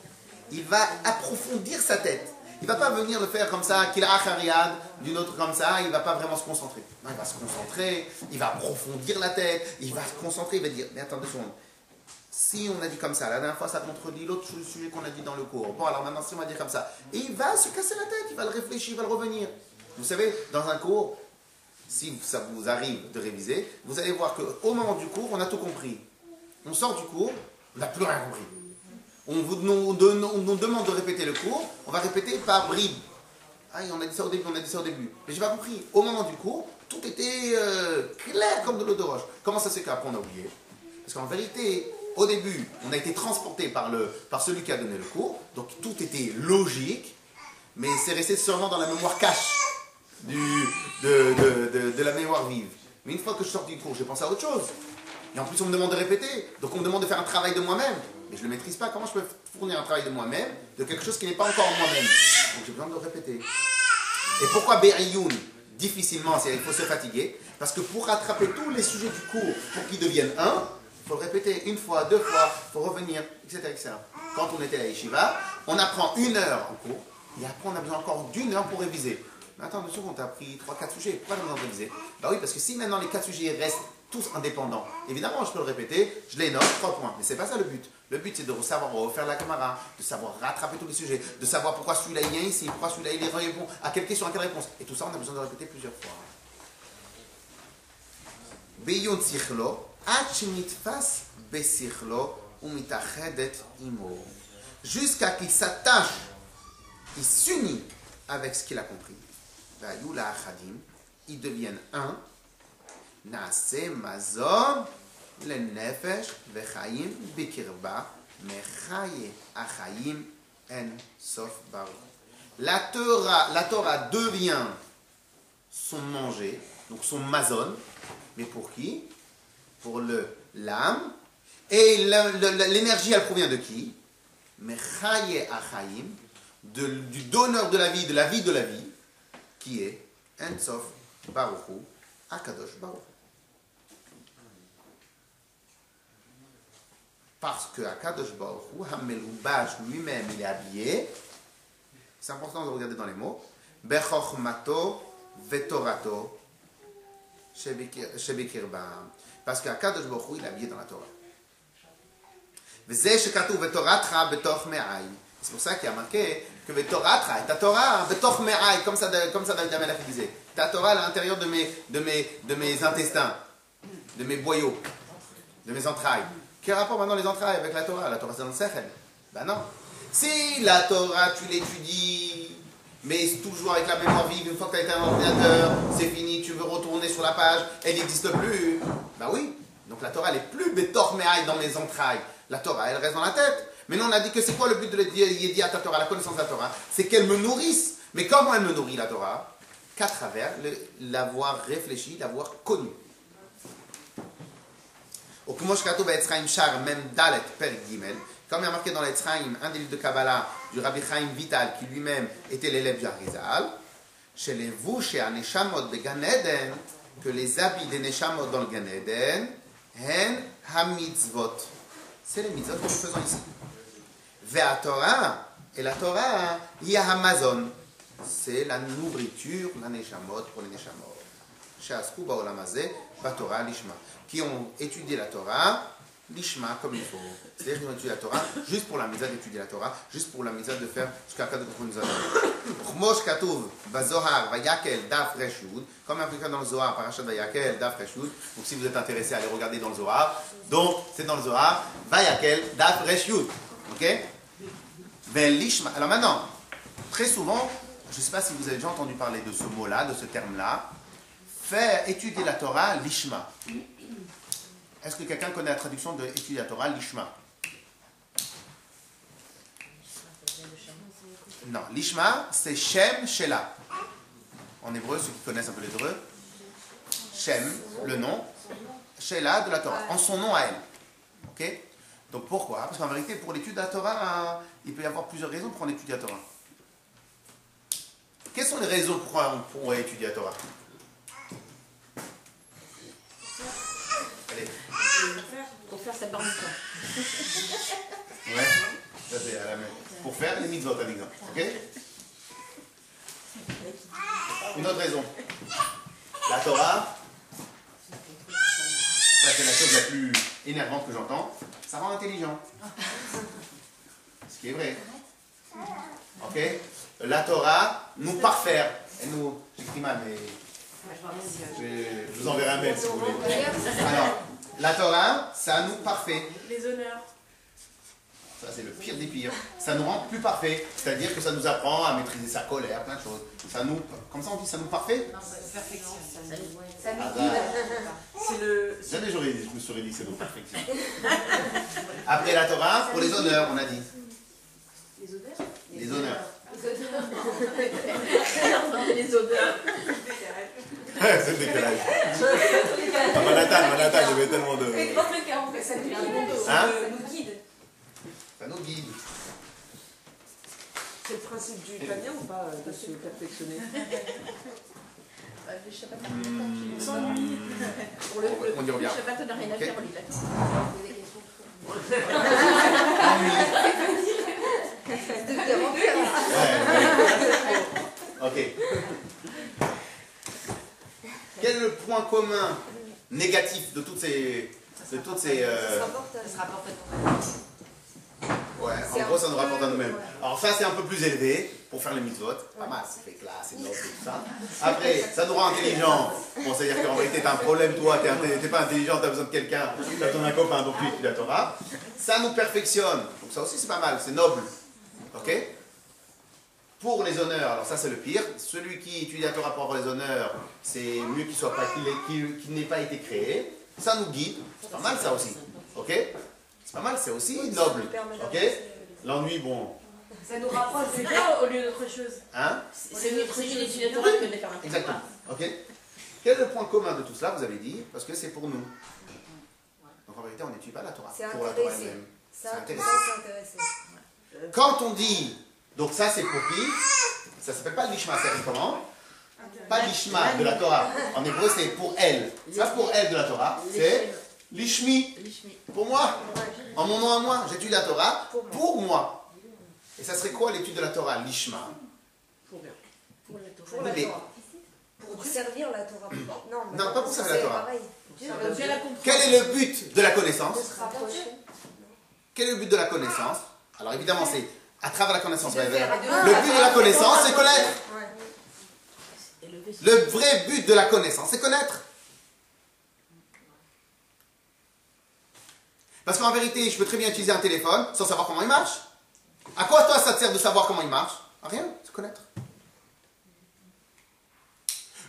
il va approfondir sa tête. Il ne va pas venir le faire comme ça, qu'il a achariad, d'une autre comme ça, il ne va pas vraiment se concentrer. Non, il va se concentrer, il va approfondir la tête, il va se concentrer, il va dire, mais attendez une seconde, si on a dit comme ça, la dernière fois ça contredit l'autre sujet qu'on a dit dans le cours, bon alors maintenant si on va dire comme ça, et il va se casser la tête, il va le réfléchir, il va le revenir. Vous savez, dans un cours, si ça vous arrive de réviser, vous allez voir qu'au moment du cours, on a tout compris. On sort du cours, on n'a plus rien compris. On nous demande de répéter le cours, on va répéter par bribes. Ah, on a dit ça au début, Mais j'ai pas compris. Au moment du cours, tout était clair comme de l'eau de roche. Comment ça se fait qu'après on a oublié? Parce qu'en vérité, au début, on a été transporté par celui qui a donné le cours, donc tout était logique, mais c'est resté seulement dans la mémoire cache de la mémoire vive. Mais une fois que je sors du cours, j'ai pensé à autre chose. Et en plus, on me demande de répéter. Donc on me demande de faire un travail de moi-même. Mais je ne le maîtrise pas. Comment je peux fournir un travail de moi-même de quelque chose qui n'est pas encore en moi-même? Donc j'ai besoin de le répéter. Et pourquoi Be'iyun? Difficilement, il faut se fatiguer. Parce que pour rattraper tous les sujets du cours, pour qu'ils deviennent un, il faut le répéter une fois, deux fois, il faut revenir, etc. Quand on était à Yeshiva, on apprend 1 heure en cours. Et après, on a besoin encore d'1 heure pour réviser. Mais attends, monsieur, on t'a appris 3-4 sujets. Pourquoi on a besoin de réviser? Bah oui, parce que si maintenant les 4 sujets restent tous indépendants. Évidemment, je peux le répéter, je les note, 3 points. Mais ce n'est pas ça le but. Le but, c'est de savoir refaire la caméra, de savoir rattraper tous les sujets, de savoir pourquoi celui-là il vient ici, pourquoi celui-là il répond, à quelle question, à quelle réponse. Et tout ça, on a besoin de répéter plusieurs fois. Beyond sichlo, achmitfas besichlo, umitachedet imo. Jusqu'à qu'il s'attache, il s'unit avec ce qu'il a compris. Vayula achadim, ils deviennent un. Naase mazon le nefesh vechayim bikirba mechaye achayim en sof baruch. La Torah devient son manger, donc son mazon, mais pour qui? Pour l'âme. Et l'énergie, elle provient de qui? Mechaye achayim, du donneur de la vie, de la vie de la vie, qui est en sof baruch hu, Akadosh Baruch. Parce que Akadosh Baruch Hu, Hamelubash lui-même, il est habillé. C'est important de regarder dans les mots. Bechochmato vetorato shebekirba. Parce que Akadosh Baruch Hu, il est habillé dans la Torah. V'zeh shekatu vetoratra betoch me'ay. C'est pour ça qu'il y a marqué que vetoratra, ta Torah, betoch me'ay, comme ça David Amelech disait. Ta Torah à l'intérieur de mes intestins, de mes boyaux, de mes entrailles. Quel rapport maintenant les entrailles avec la Torah? La Torah c'est dans le Sechel. Ben non. Si la Torah tu l'étudies, mais toujours avec la mémoire vive, une fois que tu as été un ordinateur, c'est fini, tu veux retourner sur la page, elle n'existe plus. Ben oui. Donc la Torah elle est plus betor me'ay dans mes entrailles. La Torah elle reste dans la tête. Mais nous on a dit que c'est quoi le but de Yediat Torah, la connaissance de la Torah? C'est qu'elle me nourrisse. Mais comment elle me nourrit la Torah? Qu'à travers l'avoir réfléchi, l'avoir connu. Au Kumosh Katou Be'etzraim Shar Mem Dalet Per Gimel, comme il y a marqué dans l'Etzraim, un des livres de Kabbalah du Rabbi Chaim Vital, qui lui-même était l'élève du Harizal, chez les Vouches et Aneshamot de Gan Eden, que les habits des Neshamot dans le Gan Eden, Hen HaMitzvot. C'est les mitzvot que nous faisons ici. Ve'a Torah, et la Torah, Yah HaMazon. C'est la nourriture, la Neshamot pour les Neshamot. She'asku ba'olam hazeh, ba'Torah lishma. Qui ont étudié la Torah, lishma comme il faut. C'est-à-dire qu'ils ont étudié la Torah juste pour la mitzvah d'étudier la Torah, juste pour la mitzvah de faire ce qu'Akadosh Baruch Hu nous a donné. Chmosh katuv bazohar vayakel daf resh yud, comme il dans le Zohar, parashat vayakel daf resh yud. Donc si vous êtes intéressé à aller regarder dans le Zohar, donc c'est dans le Zohar, vayakel daf resh yud. Ok? Ben lishma. Alors maintenant, très souvent, je ne sais pas si vous avez déjà entendu parler de ce mot-là, de ce terme-là, faire étudier la Torah, lishma. Est-ce que quelqu'un connaît la traduction de étudier la Torah, lishma? Non, lishma, c'est Shem Shela. En hébreu, ceux qui connaissent un peu l'hébreu, Shem, le nom, Shela de la Torah, en son nom à elle. Ok? Donc pourquoi? Parce qu'en vérité, pour l'étude de la Torah, il peut y avoir plusieurs raisons pour étudier la Torah. Quelles sont les raisons pour étudier la Torah? Allez. Pour faire sa barbe. Ouais, ça c'est à la main. Pour faire les mitzvot, par exemple. Ok? Une autre raison. La Torah, ça c'est la chose la plus énervante que j'entends, ça rend intelligent. Ce qui est vrai. Ok? La Torah nous parfaire. Et nous, j'écris mal, mais je vous enverrai un mail si vous voulez. Alors, la Torah, ça nous parfait. Les honneurs. Ça, c'est le pire des pires. Ça nous rend plus parfait. C'est-à-dire que ça nous apprend à maîtriser sa colère, plein de choses. Ça nous, comme ça on dit, ça nous parfait? Non, c'est perfection. Ça nous Ah, C'est le. jamais je me serais dit c'est nos perfections. Après la Torah, pour les honneurs, on a dit. Les honneurs. Les honneurs. Les odeurs. C'est le décalage. À Manhattan, il y avait tellement de. Mais dans le cas, en fait, ça nous guide. Hein? Ça nous guide. Ça nous guide. C'est le principe du italien ou pas de se perfectionner? Je sais pas, on s'ennuie. On y revient. Je sais pas, tu n'as rien à faire, lui, là. Poser des questions. Ok. Quel est le point commun négatif de toutes ces... Ça se rapporte à Ça se rapporte à ton avis. Ouais, en gros, ça nous rapporte à nous-mêmes. Alors ça, c'est un peu plus élevé pour faire les mitzvot. Pas mal, ça fait classe, c'est noble et tout ça. Après, ça nous rend intelligents. Bon, c'est-à-dire qu'en vérité, t'as un problème, toi, t'es pas intelligent, t'as besoin de quelqu'un, t'as besoin d'un copain, donc lui, tu la Torah. Ça nous perfectionne. Donc ça aussi, c'est pas mal, c'est noble. Ok? Pour les honneurs, alors ça, c'est le pire. Celui qui étudie la Torah pour avoir les honneurs, c'est mieux qu'il n'ait pas été créé. Ça nous guide. C'est pas mal, ça aussi. Ok? C'est pas mal, c'est aussi noble. Ok? L'ennui, bon. Ça nous rapproche, C'est bien au lieu d'autre chose. Hein? C'est mieux de réussir l'étude de Torah que de les faire un Exactement. Ok? Quel est le point commun de tout cela? Vous avez dit, parce que c'est pour nous. Donc en vérité, on n'étudie pas la Torah C'est pour la Torah intéressé. elle-même. Ça, C'est intéressant. c'est intéressant. Quand on dit, donc ça c'est pour qui? Ça s'appelle pas l'ishma, ça s'appelle comment? Pas l'ishma de la Torah. En hébreu, c'est pour elle. Ça, pour elle de la Torah, c'est l'ishmi. Pour moi. En mon nom à moi. J'étudie la Torah pour moi. Et ça serait quoi l'étude de la Torah? L'ishma. Pour bien. Pour la Torah. Pour la Mais- Torah. Pour servir la Torah. Non, Non, pas pour servir la c'est Torah. pareil. Bien la comprendre. Quel est le but de la connaissance? De se rapprocher. Quel est le but de la connaissance? Alors évidemment, c'est à travers la connaissance. De faire Le but de la connaissance, c'est connaître. Ouais. Le vrai but de la connaissance, c'est connaître. Parce qu'en vérité, je peux très bien utiliser un téléphone sans savoir comment il marche. À quoi toi ça te sert de savoir comment il marche? À rien, c'est connaître.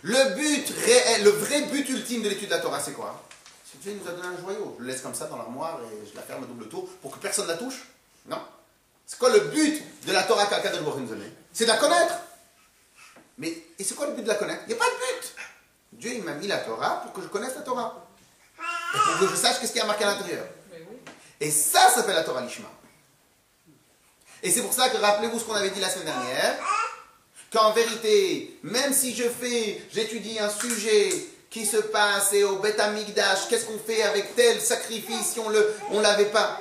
Le but réel, le vrai but ultime de l'étude de la Torah, c'est quoi? C'est que Dieu nous a donné un joyau. Je le laisse comme ça dans l'armoire et je la ferme à double tour pour que personne ne la touche? Non. C'est quoi le but de la Torah qu'Akadosh Baruch Hu nous a donnée? C'est de la connaître. Mais, et c'est quoi le but de la connaître? Il n'y a pas de but. Dieu, il m'a mis la Torah pour que je connaisse la Torah. Et pour que je sache qu'est-ce qu'il y a marqué à l'intérieur. Et ça s'appelle la Torah Lishma. Et c'est pour ça que, rappelez-vous ce qu'on avait dit la semaine dernière, qu'en vérité, même si j'étudie un sujet qui se passe et au Beth Amikdash, qu'est-ce qu'on fait avec tel sacrifice si on l'avait pas?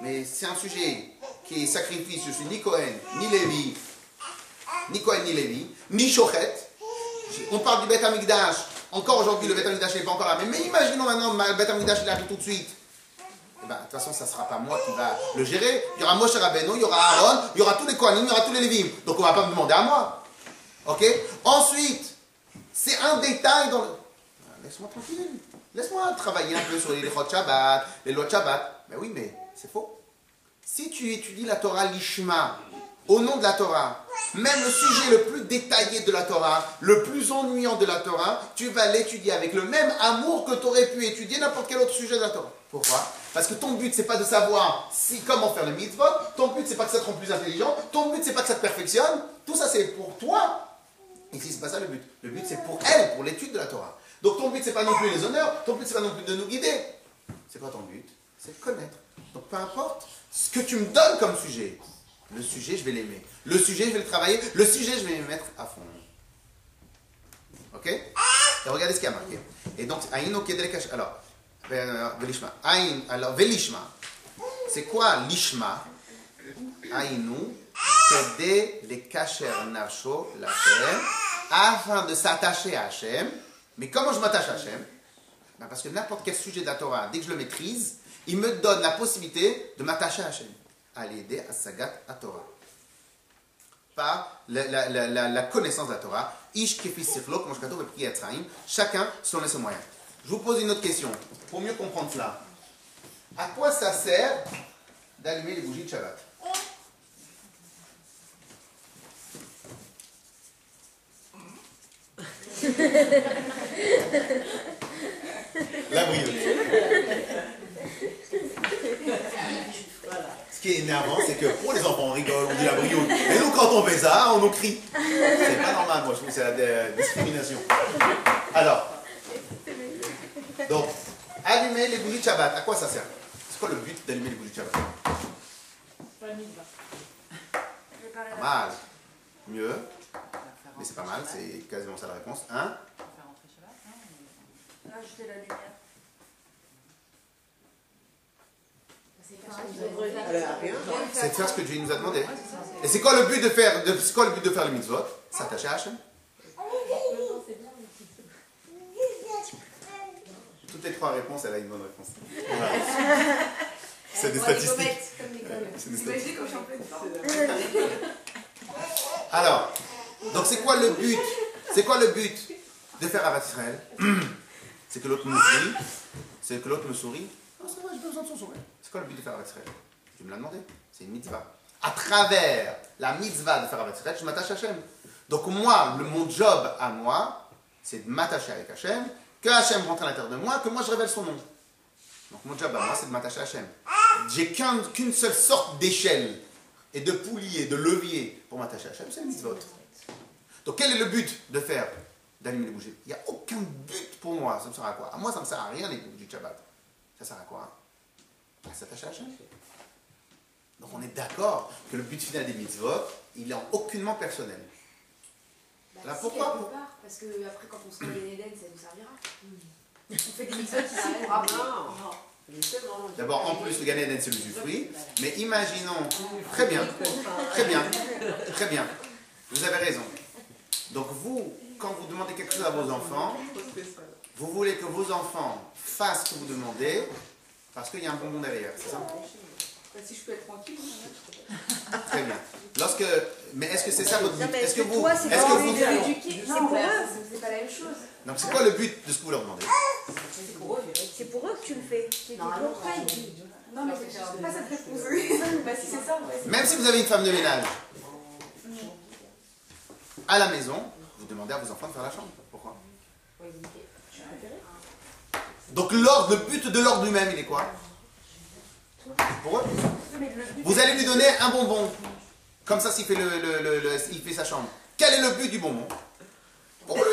Mais c'est un sujet qui est sacrifice, je suis ni Cohen, ni Lévi, ni Shochet. On parle du Beth Amikdash. Encore aujourd'hui, le Beth Amikdash n'est pas encore là. Mais imaginons maintenant, le Beth Amikdash il arrive tout de suite. Eh ben, de toute façon, ça ne sera pas moi qui va le gérer. Il y aura Moshe Rabbeinu, il y aura Aaron, il y aura tous les Kohanim, il y aura tous les Lévim. Donc on ne va pas me demander à moi. Ok? Ensuite, c'est un détail dans le... Laisse-moi tranquille. Laisse-moi travailler un peu sur les lois de Shabbat, les lois de Shabbat. Mais oui, mais c'est faux. Si tu étudies la Torah Lishma, au nom de la Torah, même le sujet le plus détaillé de la Torah, le plus ennuyant de la Torah, tu vas l'étudier avec le même amour que tu aurais pu étudier n'importe quel autre sujet de la Torah. Pourquoi? Parce que ton but, c'est pas de savoir comment faire le mitzvot, ton but, c'est pas que ça te rende plus intelligent, ton but, c'est pas que ça te perfectionne, tout ça, c'est pour toi. Ici, c'est pas ça le but. Le but, c'est pour elle, pour l'étude de la Torah. Donc ton but, c'est pas non plus les honneurs, ton but, c'est pas non plus de nous guider. C'est quoi ton but? C'est de connaître. Donc peu importe ce que tu me donnes comme sujet, le sujet, je vais l'aimer. Le sujet, je vais le travailler. Le sujet, je vais me mettre à fond. Ok? Et regardez ce qu'il y a marqué. Et donc, Aïn au Kedel Kash. Alors, Velishma. Aïn, alors, Velishma. C'est quoi l'Ishma? Aïnu, Kedel le Kasher Nafsho, l'Hachem, afin de s'attacher à Hachem. Mais comment je m'attache à Hachem? Ben parce que n'importe quel sujet de la Torah, dès que je le maîtrise, il me donne la possibilité de m'attacher à Hachem. À l'aider à Sagat à Torah. Par la connaissance de la Torah. Ish kefi sichlo, comme je le prie Yatzraïm, chacun selon ses moyens. Je vous pose une autre question, pour mieux comprendre cela. À quoi ça sert d'allumer les bougies de Shabbat? La brioche. Ce qui est énervant, c'est que pour les enfants, on rigole, on dit la brioche. Et nous, quand on fait ça, on nous crie. C'est pas normal, moi, je trouve que c'est la discrimination. Alors, donc, allumer les bougies de Shabbat, à quoi ça sert? C'est quoi le but d'allumer les bougies de Shabbat? Pas mal. Mieux. Mais c'est pas mal, c'est quasiment ça la réponse. Hein? Rajouter la lumière. C'est de faire ce que Dieu nous a demandé. Et c'est quoi le but de faire, le mitzvot? S'attacher à Hachem. Tout 3 réponses, elle a une bonne réponse. Voilà. C'est des On va les statistiques. comètes, comme l'école. C'est des Vous statistiques. imaginez comme je suis en pleine forme. Alors, donc c'est quoi le but? C'est quoi le but de faire Avat Israël? C'est que l'autre me sourit. C'est que l'autre me sourit. Non, c'est vrai, j'ai pas besoin de son sourire. C'est quoi le but de faire Avat Israël? Tu me l'as demandé. C'est une mitzvah. À travers la mitzvah de faire Avat Israël, je m'attache à Hachem. Donc moi, mon job à moi, c'est de m'attacher avec Hachem, que Hachem rentre à l'intérieur de moi, que moi je révèle son nom. Donc mon job à moi, c'est de m'attacher à Hachem. J'ai qu'une seule sorte d'échelle et de poulier, de levier pour m'attacher à Hachem, c'est le mitzvot. Donc quel est le but de faire, d'allumer les bougies? Il n'y a aucun but pour moi. Ça me sert à quoi? À moi, ça ne me sert à rien les bougies de Shabbat. Ça sert à quoi? À s'attacher à Hachem. Donc on est d'accord que le but final des mitzvot, il est en aucunement personnel. Là, pourquoi? Parce que après, quand on sera dans l'Éden, ça nous servira. On fait des mitzvot ici pour après. Non. D'abord, en plus, le Gan Eden, c'est l'usufruit. Mais imaginons... Très bien. Très bien. Très bien. Vous avez raison. Donc vous, quand vous demandez quelque chose à vos enfants, vous voulez que vos enfants fassent ce que vous demandez parce qu'il y a un bonbon derrière, c'est ça? Si je peux être tranquille. Très bien. Mais est-ce que c'est ça votre but? Est-ce que vous... Toi, c'est Est-ce pas que envie vous... de l'éduquer. C'est pour eux. C'est pas la même chose. Donc c'est quoi le but de ce que vous leur demandez? C'est pour eux que tu le fais. Non, mais c'est pas cette réponse. Bah si c'est ça, ouais. Même si vous avez une femme de ménage, à la maison, vous demandez à vos enfants de faire la chambre. Pourquoi? Donc le but de l'ordre lui-même, il est quoi? Pour eux. Vous allez lui donner un bonbon. Comme ça, s'il fait, il fait sa chambre. Quel est le but du bonbon? Pour lui.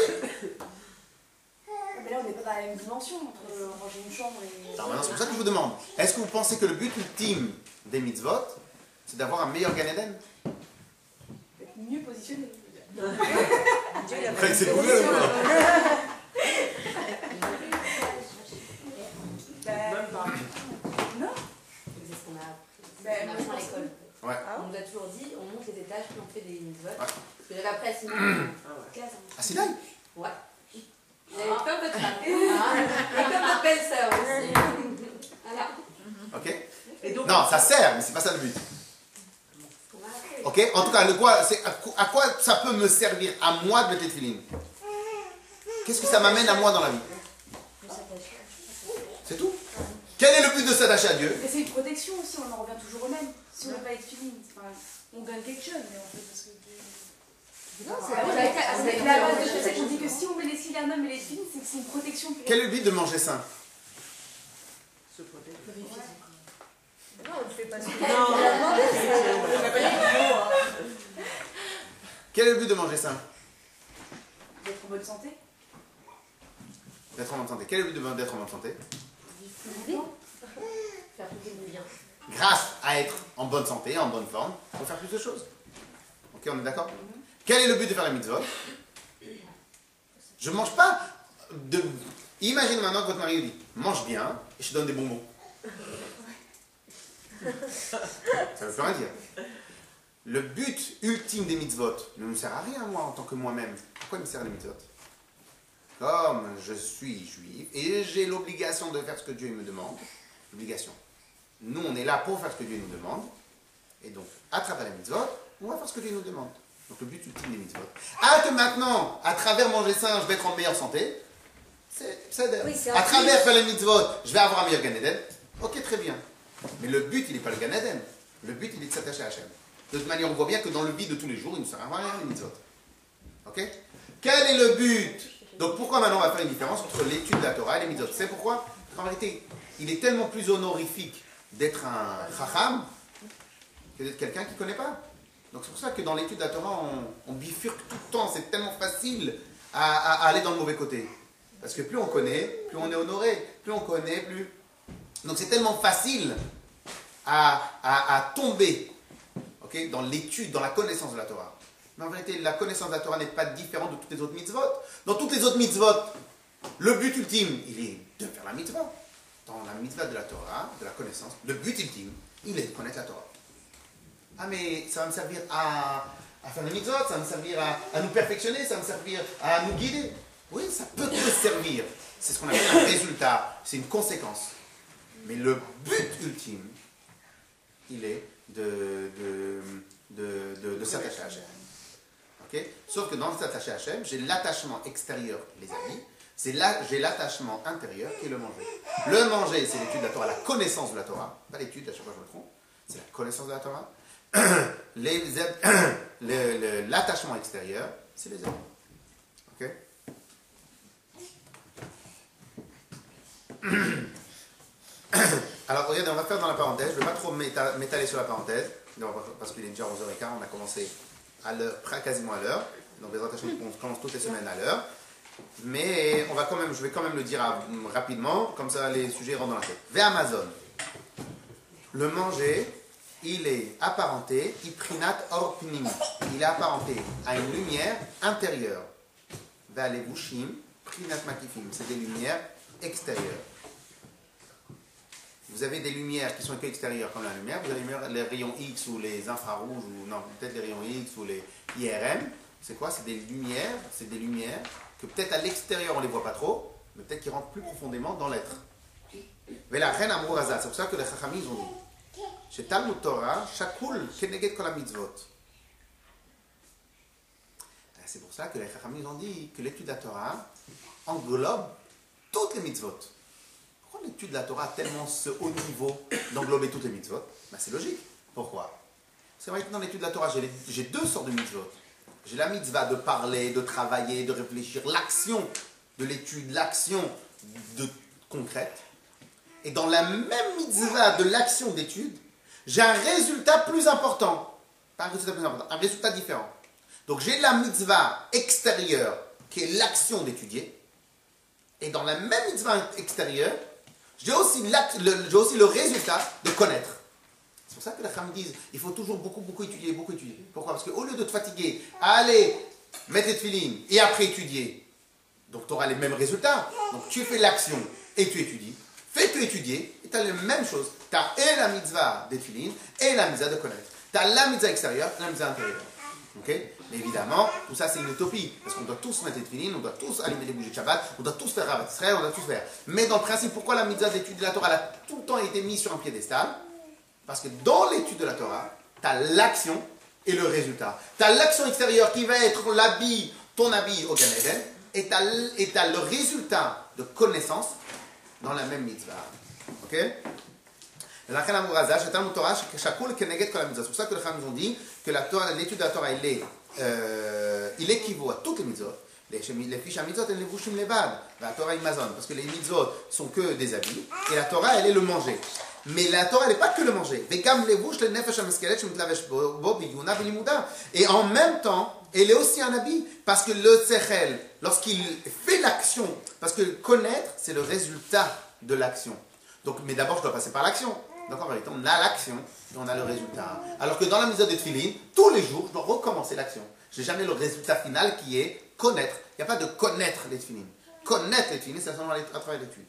Mais là, on n'est pas dans la même dimension entre ranger une chambre et... Alors maintenant, c'est pour ça que je vous demande. Est-ce que vous pensez que le but ultime des mitzvot, c'est d'avoir un meilleur Gan Eden? Être mieux positionné. C'est cool, ou pas? Même pas. Non. C'est ce qu'on a appris. Ben, On apprend à l'école. Ouais. On nous a toujours dit, on monte les étages, puis on fait des mitzvot. Ouais. Parce que j'avais appris à Simon. Classe. Ah, c'est dingue. Ouais. J'avais plein de femmes. Et comme ma belle-sœur aussi. Voilà. Ok. Et donc, Non, ça sert, mais c'est pas ça le but. On a appris. Ok. En tout cas, à quoi ça peut me servir à moi de mettre les tefilines? Qu'est-ce que ça m'amène à moi dans la vie? C'est tout. Quel est le but de s'attacher à Dieu? Mais c'est une protection aussi, on en revient toujours au même. Si on n'a pas été fini, on gagne quelque chose, mais en fait, parce que... Avec la base de c'est qu'on dit que si on met les cils à un homme et les filles, c'est que c'est une protection. Quel est le but de manger sain? se protéger. Non, on ne fait pas ça. Non, on n'a pas dit vidéo, hein. Quel est le but de manger sain? D'être en bonne santé. D'être en bonne santé. Quel est le but d'être en bonne santé? Faire tout le bien. Grâce à être en bonne santé, en bonne forme, il faut faire plus de choses. Ok, on est d'accord? Quel est le but de faire la mitzvot? Je ne mange pas de... Imaginez maintenant que votre mari dit mange bien et je te donne des bonbons. Ça ne veut plus rien dire. Le but ultime des mitzvot ne me sert à rien, moi, en tant que moi-même. Pourquoi il me sert les mitzvot? Comme je suis juif et j'ai l'obligation de faire ce que Dieu me demande, l'obligation. Nous, on est là pour faire ce que Dieu nous demande. Et donc, à travers les mitzvot, on va faire ce que Dieu nous demande. Donc, le but ultime des mitzvot. Ah, que maintenant, à travers manger sain, je vais être en meilleure santé. C'est Oui, c'est à un travers faire les mitzvot, je vais avoir un meilleur Gan Eden. Ok, très bien. Mais le but, il n'est pas le Gan Eden. Le but, il est de s'attacher à Hachem. De toute manière, on voit bien que dans le vie de tous les jours, il ne sert à rien les mitzvot. Ok? Quel est le but? Donc, pourquoi maintenant on va faire une différence entre l'étude de la Torah et les mitzvot? C'est pourquoi? En réalité, il est tellement plus honorifique d'être un chacham que d'être quelqu'un qui ne connaît pas. Donc, c'est pour ça que dans l'étude de la Torah, on bifurque tout le temps. C'est tellement facile à aller dans le mauvais côté. Parce que plus on connaît, plus on est honoré. Plus on connaît, plus... Donc, c'est tellement facile à tomber, okay, dans l'étude, dans la connaissance de la Torah. Mais en vérité, la connaissance de la Torah n'est pas différente de toutes les autres mitzvot. Dans toutes les autres mitzvot, le but ultime, il est de faire la mitzvah. Dans la mitzvah de la Torah, de la connaissance, le but ultime, il est de connaître la Torah. Ah, mais ça va me servir à faire la mitzvot, ça va me servir à nous perfectionner, ça va me servir à nous guider. Oui, ça peut te servir. c'est ce qu'on appelle un résultat, c'est une conséquence. Mais le but ultime, il est de s'attacher à Hachem. Okay? Sauf que dans s'attacher à Hachem, j'ai l'attachement extérieur, les amis, c'est là j'ai l'attachement intérieur qui est le manger. Le manger, c'est l'étude de la Torah, la connaissance de la Torah, pas l'étude, à chaque fois je me trompe, c'est la connaissance de la Torah. L'attachement extérieur, c'est les œuvres. Ok? Alors regardez, on va faire dans la parenthèse, je ne vais pas trop m'étaler sur la parenthèse, parce qu'il est déjà 11h15, on a commencé à l'heure, quasiment à l'heure, donc les attachements on commence toutes les semaines à l'heure, mais je vais quand même le dire rapidement, comme ça les sujets rentrent dans la tête. Vers Amazon, le manger, il est apparenté, iprinat or pnimi, il est apparenté à une lumière intérieure. Vers les bouchim, prinat makifim, c'est des lumières extérieures. Vous avez des lumières qui sont que extérieures comme la lumière, vous avez les rayons X ou les infrarouges, ou non, peut-être les rayons X ou les IRM. C'est quoi? C'est des lumières que peut-être à l'extérieur on ne les voit pas trop, mais peut-être qui rentrent plus profondément dans l'être. Mais la reine Amouraza, c'est pour ça que les Chachamim ont dit chez Talmud Torah, Shakul Keneged Kol HaMitzvot. C'est pour ça que les Chachamim ont dit que l'étude de la Torah englobe toutes les mitzvot. Pourquoi l'étude de la Torah a tellement ce haut niveau d'englober toutes les mitzvot? Ben, c'est logique. Pourquoi? C'est vrai que dans l'étude de la Torah, j'ai deux sortes de mitzvot. J'ai la mitzvah de parler, de travailler, de réfléchir, l'action de l'étude, l'action concrète. Et dans la même mitzvah de l'action d'étude, j'ai un résultat plus important. Pas un résultat plus important, un résultat différent. Donc j'ai la mitzvah extérieure, qui est l'action d'étudier. Et dans la même mitzvah extérieure, j'ai aussi le résultat de connaître. C'est pour ça que les Chachamim disent il faut toujours beaucoup étudier, beaucoup étudier. Pourquoi? Parce qu'au lieu de te fatiguer à aller mettre les tefilines et après étudier, donc tu auras les mêmes résultats. Donc tu fais l'action et tu étudies. Fais-tu étudier et tu as les mêmes choses. Tu as et la mitzvah des tefilines et la mitzvah de connaître. Tu as la mitzvah extérieure et la mitzvah intérieure. Okay? Mais évidemment, tout ça c'est une utopie, parce qu'on doit tous mettre les tefilines, on doit tous allumer les bougies de Shabbat, on doit tous faire Ravat Israël, on doit tous faire. Mais dans le principe, pourquoi la mitzvah d'étude de la Torah a tout le temps été mise sur un piédestal? Parce que dans l'étude de la Torah, tu as l'action et le résultat. Tu as l'action extérieure qui va être ton habit au Gan Eden, et tu as le résultat de connaissance dans la même mitzvah. Ok? C'est pour ça que les Chachamim ont dit que l'étude de la Torah, il équivaut à toutes les mitzvot. Les fiches à mitzvot, elles les bouchim levad. La Torah est mazon, parce que les mitzvot sont que des habits, et la Torah, elle est le manger. Mais la Torah, elle n'est pas que le manger. Et en même temps, elle est aussi un habit, parce que le sechel, lorsqu'il fait l'action, parce que connaître, c'est le résultat de l'action. Donc, mais d'abord, je dois passer par l'action. Donc en réalité, on a l'action et on a le résultat. Alors que dans la mitzvah de tefilin, tous les jours, je dois recommencer l'action. Je n'ai jamais le résultat final qui est connaître. Il n'y a pas de connaître les tefilin. Connaître les tefilin, c'est seulement à travers l'étude.